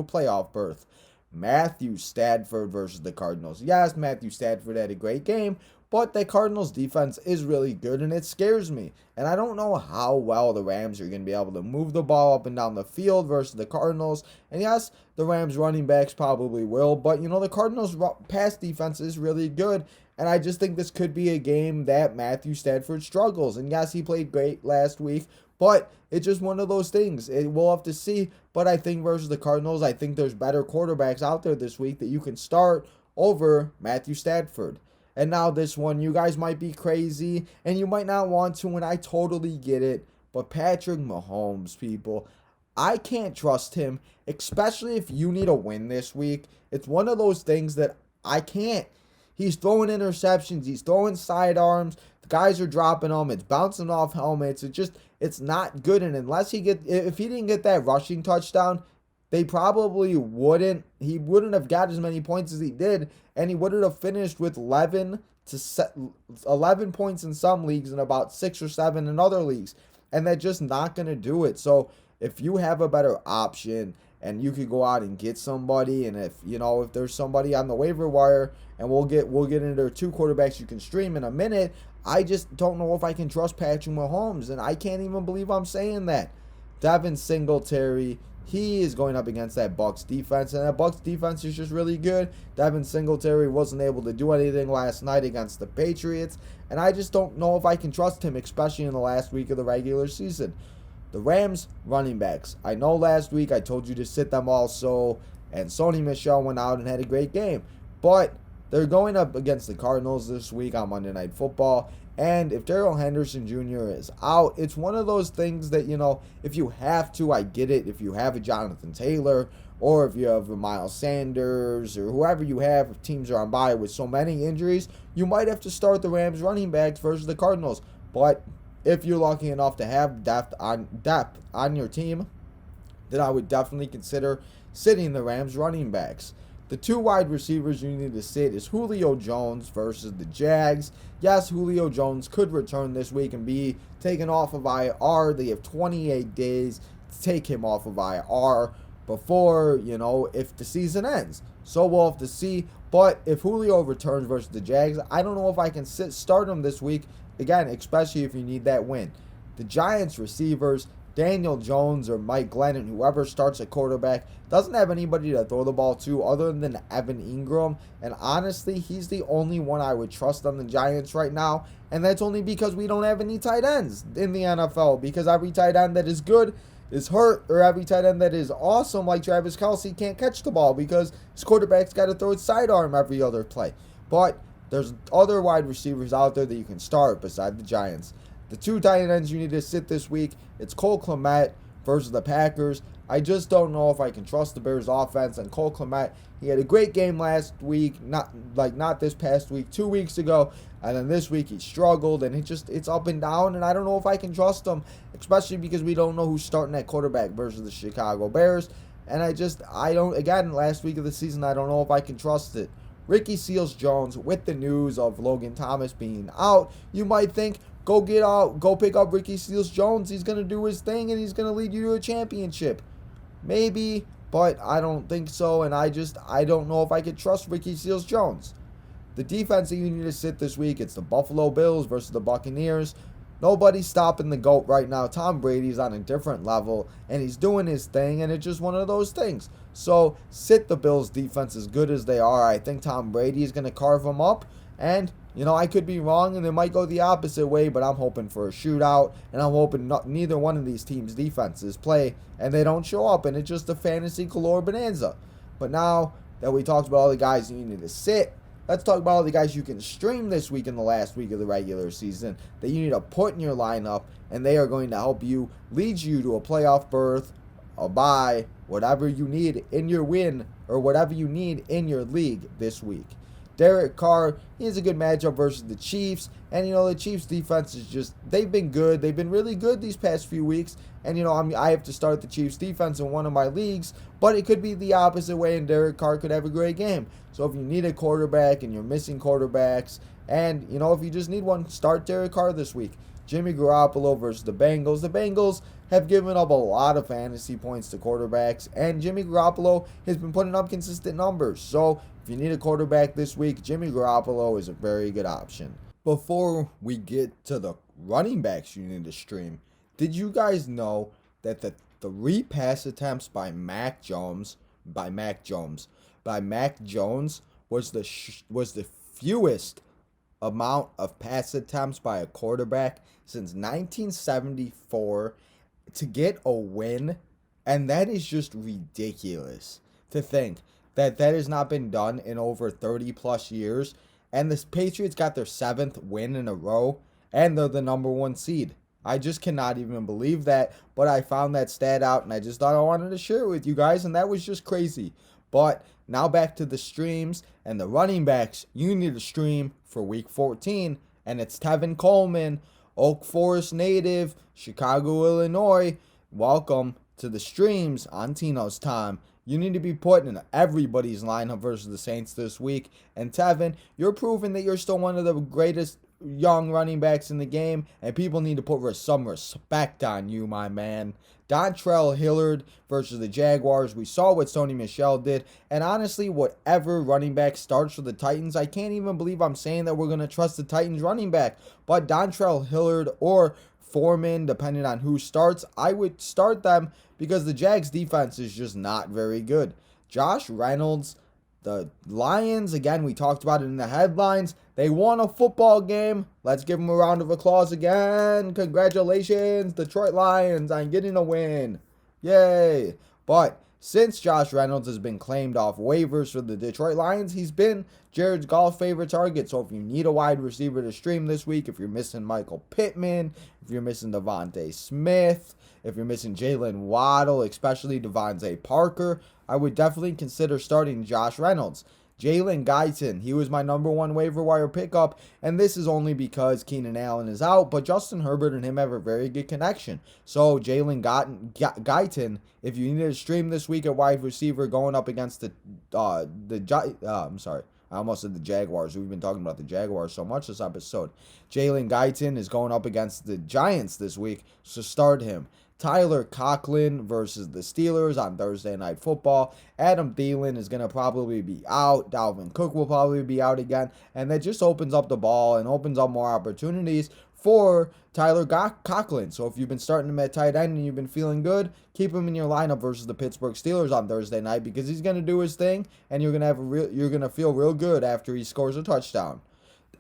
Speaker 1: playoff berth. Matthew Stafford versus the Cardinals. Yes, Matthew Stafford had a great game, but the Cardinals defense is really good, and it scares me. And I don't know how well the Rams are going to be able to move the ball up and down the field versus the Cardinals. And yes, the Rams running backs probably will, but the Cardinals pass defense is really good. And I just think this could be a game that Matthew Stafford struggles. And yes, he played great last week, but it's just one of those things. We'll have to see. But I think versus the Cardinals, I think there's better quarterbacks out there this week that you can start over Matthew Stafford. And now this one, you guys might be crazy and you might not want to, and I totally get it. But Patrick Mahomes, people, I can't trust him, especially if you need a win this week. It's one of those things that I can't. He's throwing interceptions. He's throwing sidearms. The guys are dropping them. It's bouncing off helmets. It's not good. And if he didn't get that rushing touchdown, they probably wouldn't. He wouldn't have got as many points as he did, and he wouldn't have finished with 11 points in some leagues and about 6 or 7 in other leagues. And they're just not going to do it. So if you have a better option and you could go out and get somebody, and if there's somebody on the waiver wire, and we'll get into 2 quarterbacks you can stream in a minute, I just don't know if I can trust Patrick Mahomes, and I can't even believe I'm saying that. Devin Singletary, he is going up against that Bucs defense, and that Bucs defense is just really good. Devin Singletary wasn't able to do anything last night against the Patriots, and I just don't know if I can trust him, especially in the last week of the regular season. The Rams running backs. I know last week I told you to sit them also, and Sony Michel went out and had a great game. But they're going up against the Cardinals this week on Monday Night Football. And if Darrell Henderson Jr. is out, it's one of those things that, if you have to, I get it. If you have a Jonathan Taylor, or if you have a Miles Sanders, or whoever you have, if teams are on bye with so many injuries, you might have to start the Rams running backs versus the Cardinals. But if you're lucky enough to have depth on your team, then I would definitely consider sitting the Rams running backs. The 2 wide receivers you need to sit is Julio Jones versus the Jags. Yes, Julio Jones could return this week and be taken off of IR. They have 28 days to take him off of IR before, if the season ends. So we'll have to see. But if Julio returns versus the Jags, I don't know if I can start him this week. Again, especially if you need that win. The Giants receivers, Daniel Jones or Mike Glennon, whoever starts at quarterback, doesn't have anybody to throw the ball to other than Evan Ingram. And honestly, he's the only one I would trust on the Giants right now. And that's only because we don't have any tight ends in the NFL. Because every tight end that is good is hurt, or every tight end that is awesome, like Travis Kelce, can't catch the ball because his quarterback's got to throw its sidearm every other play. But there's other wide receivers out there that you can start beside the Giants. The 2 tight ends you need to sit this week, it's Cole Kmet versus the Packers. I just don't know if I can trust the Bears offense. And Cole Kmet, he had a great game last week, not this past week, 2 weeks ago. And then this week he struggled, and it's up and down, and I don't know if I can trust him, especially because we don't know who's starting at quarterback versus the Chicago Bears. And again, last week of the season, I don't know if I can trust it. Ricky Seals-Jones, with the news of Logan Thomas being out, you might think, go pick up Ricky Seals-Jones. He's going to do his thing, and he's going to lead you to a championship. Maybe, but I don't think so, and I don't know if I could trust Ricky Seals-Jones. The defense that you need to sit this week, it's the Buffalo Bills versus the Buccaneers. Nobody's stopping the GOAT right now. Tom Brady's on a different level, and he's doing his thing, and it's just one of those things. So sit the Bills defense as good as they are. I think Tom Brady is going to carve them up, and I could be wrong, and they might go the opposite way, but I'm hoping for a shootout, and I'm hoping neither one of these teams' defenses play, and they don't show up, and it's just a fantasy galore bonanza. But now that we talked about all the guys you need to sit, let's talk about all the guys you can stream this week in the last week of the regular season that you need to put in your lineup, and they are going to help you, lead you to a playoff berth, a bye, whatever you need in your win, or whatever you need in your league this week. Derek Carr, he has a good matchup versus the Chiefs. And, the Chiefs defense is just, they've been good. They've been really good these past few weeks. And, I have to start the Chiefs defense in one of my leagues. But it could be the opposite way, and Derek Carr could have a great game. So if you need a quarterback and you're missing quarterbacks, and, if you just need one, start Derek Carr this week. Jimmy Garoppolo versus the Bengals. The Bengals have given up a lot of fantasy points to quarterbacks, and Jimmy Garoppolo has been putting up consistent numbers. So if you need a quarterback this week, Jimmy Garoppolo is a very good option. Before we get to the running backs you need to stream, did you guys know that the 3 pass attempts by Mac Jones was the fewest amount of pass attempts by a quarterback since 1974 to get a win? And that is just ridiculous to think that has not been done in over 30 plus years. And the Patriots got their 7th win in a row, and they're the number 1 seed. I just cannot even believe that, but I found that stat out, and I just thought I wanted to share it with you guys, and that was just crazy. But now back to the streams and the running backs you need to stream for week 14, and it's Tevin Coleman, Oak Forest native, Chicago, Illinois. Welcome to the streams on Tino's time. You need to be put in everybody's lineup versus the Saints this week. And Tevin, you're proving that you're still one of the greatest young running backs in the game, and people need to put some respect on you, my man. Dontrell Hilliard versus the Jaguars. We saw what Sony Michel did. And honestly, whatever running back starts for the Titans, I can't even believe I'm saying that we're going to trust the Titans running back. But Dontrell Hilliard or Foreman, depending on who starts, I would start them because the Jags defense is just not very good. Josh Reynolds, the Lions, again, we talked about it in the headlines. They won a football game. Let's give them a round of applause again. Congratulations, Detroit Lions, on getting a win. Yay. But since Josh Reynolds has been claimed off waivers for the Detroit Lions, he's been Jared Goff's favorite target. So if you need a wide receiver to stream this week, if you're missing Michael Pittman, if you're missing Devontae Smith, if you're missing Jalen Waddle, especially Devontae Parker, I would definitely consider starting Josh Reynolds. Jalen Guyton, he was my number 1 waiver wire pickup, and this is only because Keenan Allen is out, but Justin Herbert and him have a very good connection. So Jalen Guyton, if you need to stream this week at wide receiver going up against I'm sorry, I almost said the Jaguars. We've been talking about the Jaguars so much this episode. Jalen Guyton is going up against the Giants this week, so start him. Tyler Conklin versus the Steelers on Thursday Night Football. Adam Thielen is going to probably be out. Dalvin Cook will probably be out again. And that just opens up the ball and opens up more opportunities for Tyler Conklin. So if you've been starting him at tight end and you've been feeling good, keep him in your lineup versus the Pittsburgh Steelers on Thursday night, because he's going to do his thing and you're going to feel real good after he scores a touchdown.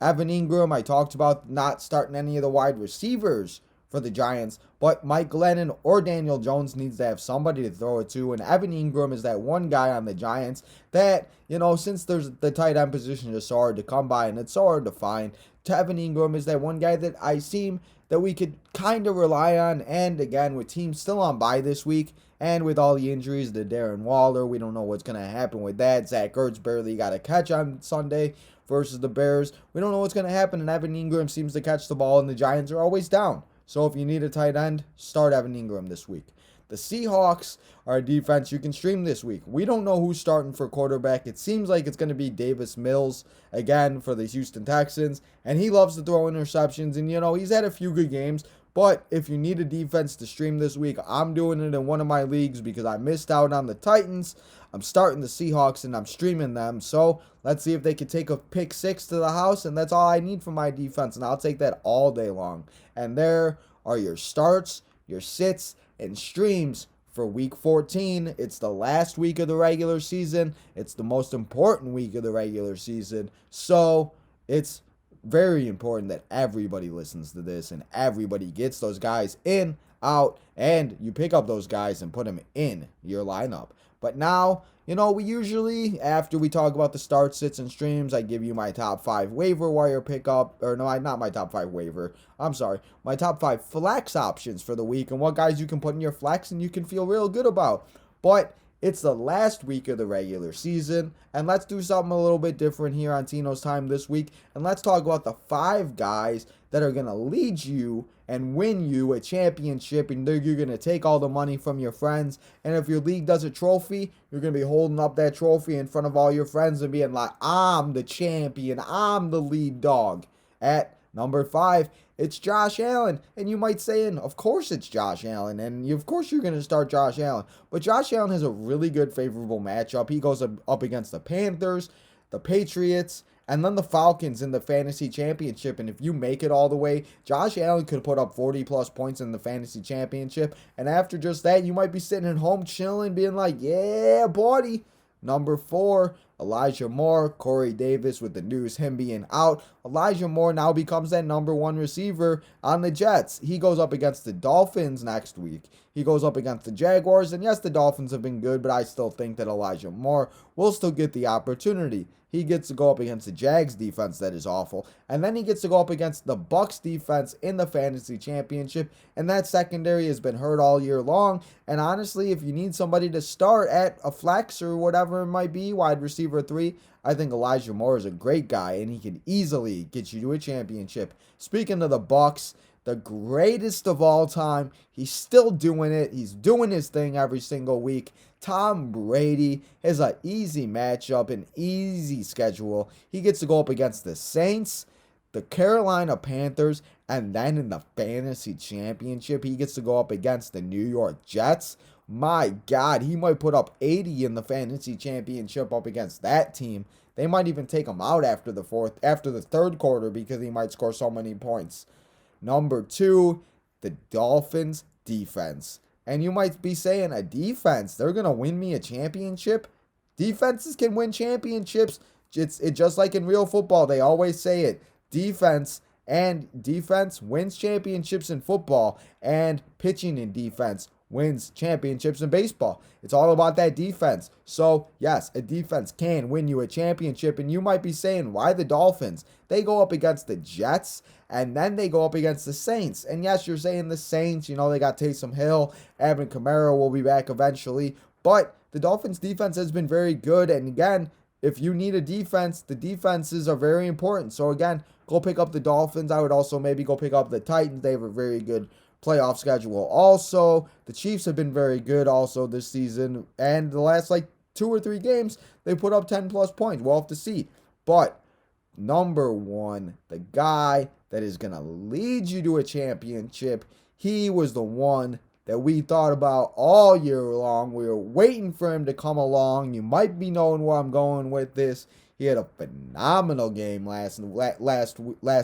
Speaker 1: Evan Ingram, I talked about not starting any of the wide receivers for the Giants, but Mike Glennon or Daniel Jones needs to have somebody to throw it to, and Evan Ingram is that one guy on the Giants that, since there's the tight end position is so hard to come by and it's so hard to find, Evan Ingram is that one guy that I seem that we could kind of rely on, and again, with teams still on bye this week, and with all the injuries to Darren Waller, we don't know what's going to happen with that. Zach Ertz barely got a catch on Sunday versus the Bears. We don't know what's going to happen, and Evan Ingram seems to catch the ball, and the Giants are always down. So if you need a tight end, start Evan Ingram this week. The Seahawks are a defense you can stream this week. We don't know who's starting for quarterback. It seems like it's going to be Davis Mills again for the Houston Texans. And he loves to throw interceptions. And, he's had a few good games. But if you need a defense to stream this week, I'm doing it in one of my leagues because I missed out on the Titans. I'm starting the Seahawks and I'm streaming them. So let's see if they can take a pick 6 to the house. And that's all I need for my defense. And I'll take that all day long. And there are your starts, your sits, and streams for week 14. It's the last week of the regular season. It's the most important week of the regular season. So it's very important that everybody listens to this and everybody gets those guys in, out, and you pick up those guys and put them in your lineup. But now, we usually, after we talk about the start, sits, and streams, I give you my top 5 waiver wire pickup, or no, not my top 5 waiver, I'm sorry, my top 5 flex options for the week and what guys you can put in your flex and you can feel real good about. But it's the last week of the regular season, and let's do something a little bit different here on Tino's Time this week, and let's talk about the 5 guys that are going to lead you and win you a championship, and you're going to take all the money from your friends, and if your league does a trophy, you're going to be holding up that trophy in front of all your friends and being like, I'm the champion, I'm the lead dog. At number 5, it's Josh Allen. And you might say, of course it's Josh Allen. And of course you're going to start Josh Allen. But Josh Allen has a really good favorable matchup. He goes up against the Panthers, the Patriots, and then the Falcons in the fantasy championship. And if you make it all the way, Josh Allen could put up 40-plus points in the fantasy championship. And after just that, you might be sitting at home chilling, being like, yeah, buddy. Number 4, Elijah Moore, Corey Davis with the news, him being out. Elijah Moore now becomes that number 1 receiver on the Jets. He goes up against the Dolphins next week. He goes up against the Jaguars. And yes, the Dolphins have been good, but I still think that Elijah Moore will still get the opportunity. He gets to go up against the Jags defense that is awful. And then he gets to go up against the Bucs defense in the fantasy championship. And that secondary has been hurt all year long. And honestly, if you need somebody to start at a flex or whatever it might be, wide receiver 3, I think Elijah Moore is a great guy. And he can easily get you to a championship. Speaking of the Bucs, the greatest of all time, he's still doing it. He's doing his thing every single week. Tom Brady has an easy matchup, an easy schedule. He gets to go up against the Saints, the Carolina Panthers, and then in the fantasy championship, he gets to go up against the New York Jets. My God, he might put up 80 in the fantasy championship up against that team. They might even take him out after the third quarter because he might score so many points. Number 2, the Dolphins defense. And you might be saying, a defense, they're going to win me a championship? Defenses can win championships. It's just like in real football. They always say it. Defense wins championships in football. And pitching in defense wins championships in baseball. It's all about that defense. So, yes, a defense can win you a championship. And you might be saying, why the Dolphins? They go up against the Jets, and then they go up against the Saints. And yes, you're saying the Saints, they got Taysom Hill, Alvin Kamara will be back eventually. But the Dolphins defense has been very good. And again, if you need a defense, the defenses are very important. So again, go pick up the Dolphins. I would also maybe go pick up the Titans. They have a very good playoff schedule. Also, the Chiefs have been very good also this season. And the last 2 or 3 games, they put up 10-plus points. We'll have to see. But number 1, the guy that is going to lead you to a championship, he was the one that we thought about all year long. We were waiting for him to come along. You might be knowing where I'm going with this. He had a phenomenal game last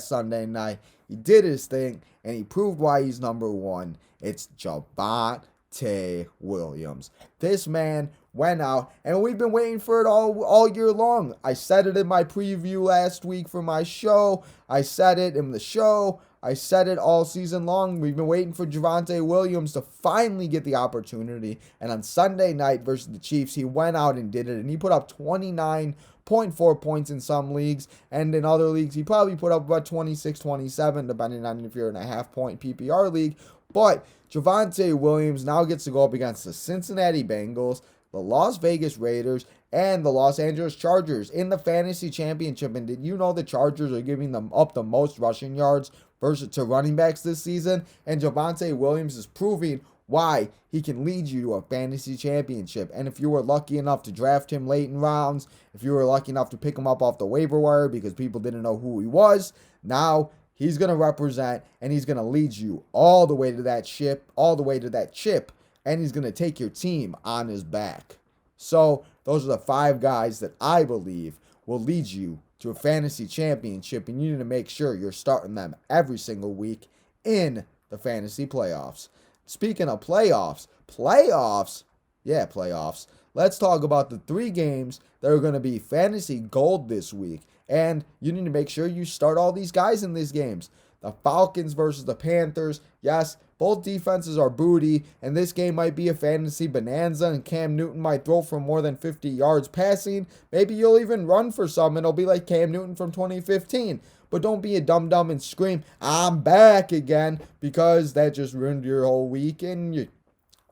Speaker 1: Sunday night. He did his thing, and he proved why he's number 1. It's Javonte Williams. This man went out, and we've been waiting for it all year long. I said it in my preview last week for my show. I said it in the show. I said it all season long. We've been waiting for Javonte Williams to finally get the opportunity. And on Sunday night versus the Chiefs, he went out and did it. And he put up 29.4 points in some leagues. And in other leagues, he probably put up about 26, 27, depending on if you're in a half-point PPR league. But Javonte Williams now gets to go up against the Cincinnati Bengals, the Las Vegas Raiders, and the Los Angeles Chargers in the fantasy championship. And did you know the Chargers are giving them up the most rushing yards to running backs this season? And Javonte Williams is proving why he can lead you to a fantasy championship. And if you were lucky enough to draft him late in rounds, if you were lucky enough to pick him up off the waiver wire because people didn't know who he was, now he's going to represent and he's going to lead you all the way to that chip, and he's going to take your team on his back. So those are the 5 guys that I believe will lead you to a fantasy championship, and you need to make sure you're starting them every single week in the fantasy playoffs. Speaking of playoffs, let's talk about the 3 games that are going to be fantasy gold this week. And you need to make sure you start all these guys in these games. The Falcons versus the Panthers. Yes, both defenses are booty, and this game might be a fantasy bonanza, and Cam Newton might throw for more than 50 yards passing. Maybe you'll even run for some, and it'll be like Cam Newton from 2015. But don't be a dum-dum and scream, "I'm back again," because that just ruined your whole week and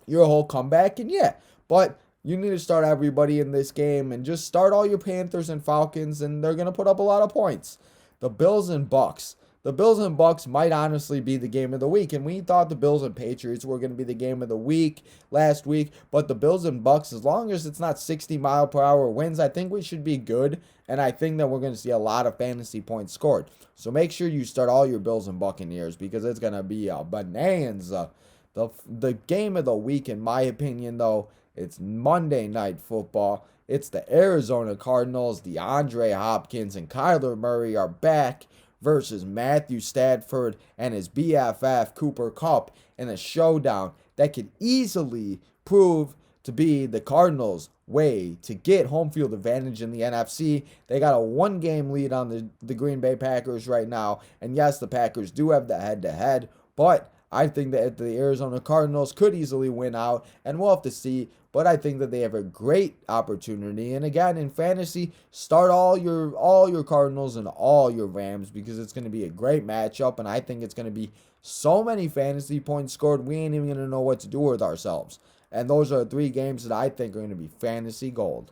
Speaker 1: your whole comeback. And yeah, but you need to start everybody in this game and just start all your Panthers and Falcons, and they're going to put up a lot of points. The Bills and Bucks. The Bills and Bucks might honestly be the game of the week, and we thought the Bills and Patriots were going to be the game of the week last week, but the Bills and Bucks, as long as it's not 60-mile-per-hour winds, I think we should be good, and I think that we're going to see a lot of fantasy points scored. So make sure you start all your Bills and Buccaneers, because it's going to be a bonanza. The game of the week, in my opinion, though, it's Monday Night Football. It's the Arizona Cardinals. DeAndre Hopkins and Kyler Murray are back versus Matthew Stafford and his BFF Cooper Kupp in a showdown that could easily prove to be the Cardinals' way to get home field advantage in the NFC. They got a one-game lead on the Green Bay Packers right now. And yes, the Packers do have the head-to-head, but I think that the Arizona Cardinals could easily win out, and we'll have to see. But I think that they have a great opportunity. And again, in fantasy, start all your Cardinals and all your Rams, because it's going to be a great matchup, and I think it's going to be so many fantasy points scored, we ain't even going to know what to do with ourselves. And those are 3 games that I think are going to be fantasy gold.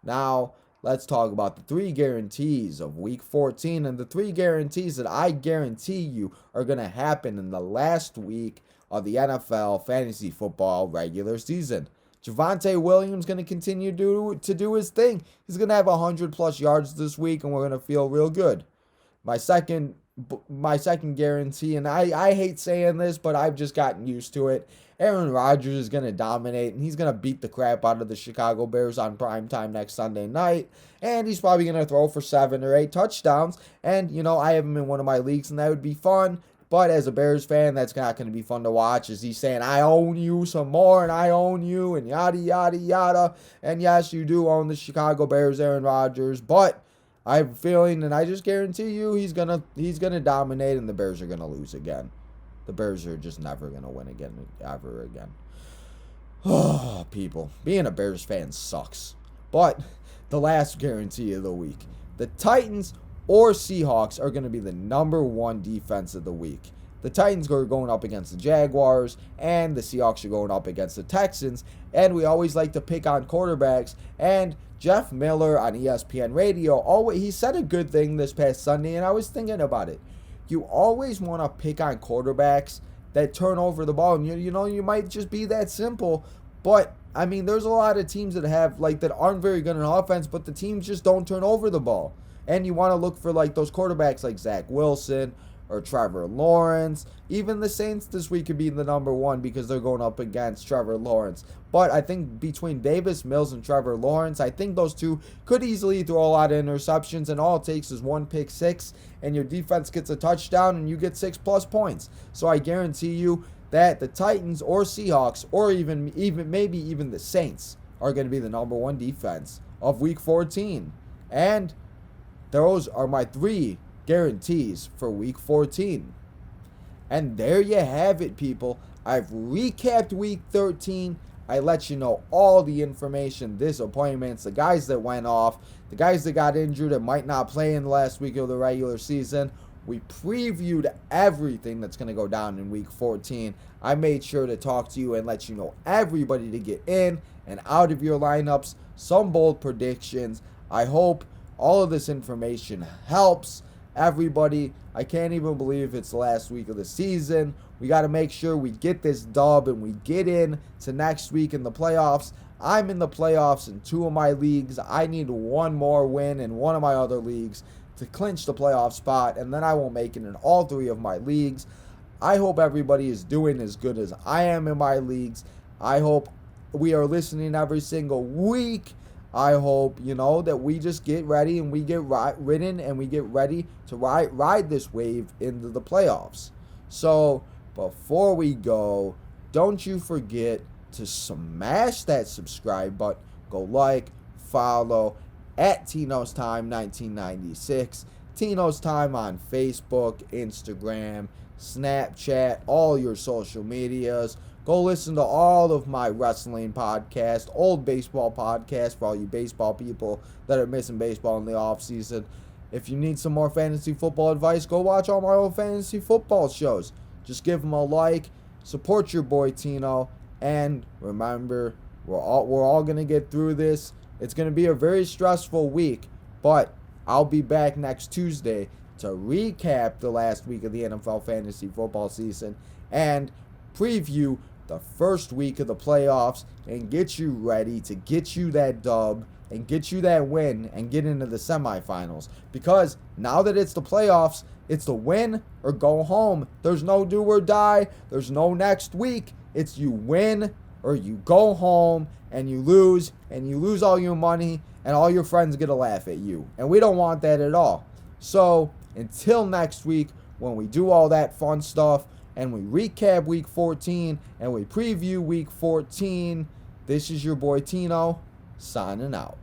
Speaker 1: Now, let's talk about the 3 guarantees of Week 14, and the 3 guarantees that I guarantee you are going to happen in the last week of the NFL fantasy football regular season. Javonte Williams going to continue to do his thing. He's going to have 100-plus yards this week, and we're going to feel real good. My second guarantee, and I hate saying this, but I've just gotten used to it. Aaron Rodgers is going to dominate, and he's going to beat the crap out of the Chicago Bears on primetime next Sunday night. And he's probably going to throw for 7 or 8 touchdowns. And, I have him in one of my leagues, and that would be fun. But as a Bears fan, that's not going to be fun to watch, as he's saying, "I own you some more, and I own you," and yada, yada, yada. And yes, you do own the Chicago Bears, Aaron Rodgers, but I have a feeling, and I just guarantee you, he's gonna dominate, and the Bears are gonna lose again. The Bears are just never gonna win again, ever again. Oh, people, being a Bears fan sucks. But the last guarantee of the week: the Titans or Seahawks are going to be the number 1 defense of the week. The Titans are going up against the Jaguars, and the Seahawks are going up against the Texans. And we always like to pick on quarterbacks. And Jeff Miller on ESPN Radio, he said a good thing this past Sunday, and I was thinking about it. You always want to pick on quarterbacks that turn over the ball. And you might just be that simple. But, there's a lot of teams that have, that aren't very good in offense, but the teams just don't turn over the ball. And you want to look for those quarterbacks like Zach Wilson or Trevor Lawrence. Even the Saints this week could be the number 1 because they're going up against Trevor Lawrence. But I think between Davis Mills and Trevor Lawrence, I think those two could easily throw a lot of interceptions, and all it takes is 1 pick six, and your defense gets a touchdown, and you get 6+ points. So I guarantee you that the Titans or Seahawks, or even maybe even the Saints, are going to be the number 1 defense of Week 14. And those are my 3 guarantees for Week 14. And there you have it, people. I've recapped Week 13. I let you know all the information, disappointments, the guys that went off, the guys that got injured and might not play in the last week of the regular season. We previewed everything that's going to go down in Week 14. I made sure to talk to you and let you know everybody to get in and out of your lineups, some bold predictions. I hope all of this information helps everybody. I can't even believe it's the last week of the season. We got to make sure we get this dub and we get in to next week in the playoffs. I'm in the playoffs in 2 of my leagues. I need 1 more win in 1 of my other leagues to clinch the playoff spot, and then I will make it in all 3 of my leagues. I hope everybody is doing as good as I am in my leagues. I hope we are listening every single week. I hope, that we just get ready and we get ridden and we get ready to ride this wave into the playoffs. So, before we go, don't you forget to smash that subscribe button. Go like, follow, at Tino's Time 1996. Tino's Time on Facebook, Instagram, Snapchat, all your social medias. Go listen to all of my wrestling podcasts, old baseball podcasts for all you baseball people that are missing baseball in the offseason. If you need some more fantasy football advice, go watch all my old fantasy football shows. Just give them a like, support your boy Tino, and remember, we're all going to get through this. It's going to be a very stressful week, but I'll be back next Tuesday to recap the last week of the NFL fantasy football season and preview the first week of the playoffs and get you ready to get you that dub and get you that win and get into the semifinals. Because now that it's the playoffs, it's the win or go home. There's no do or die. There's no next week. It's you win or you go home and you lose all your money and all your friends get a laugh at you. And we don't want that at all. So until next week when we do all that fun stuff and we recap week 14 and we preview week 14, this is your boy Tino signing out.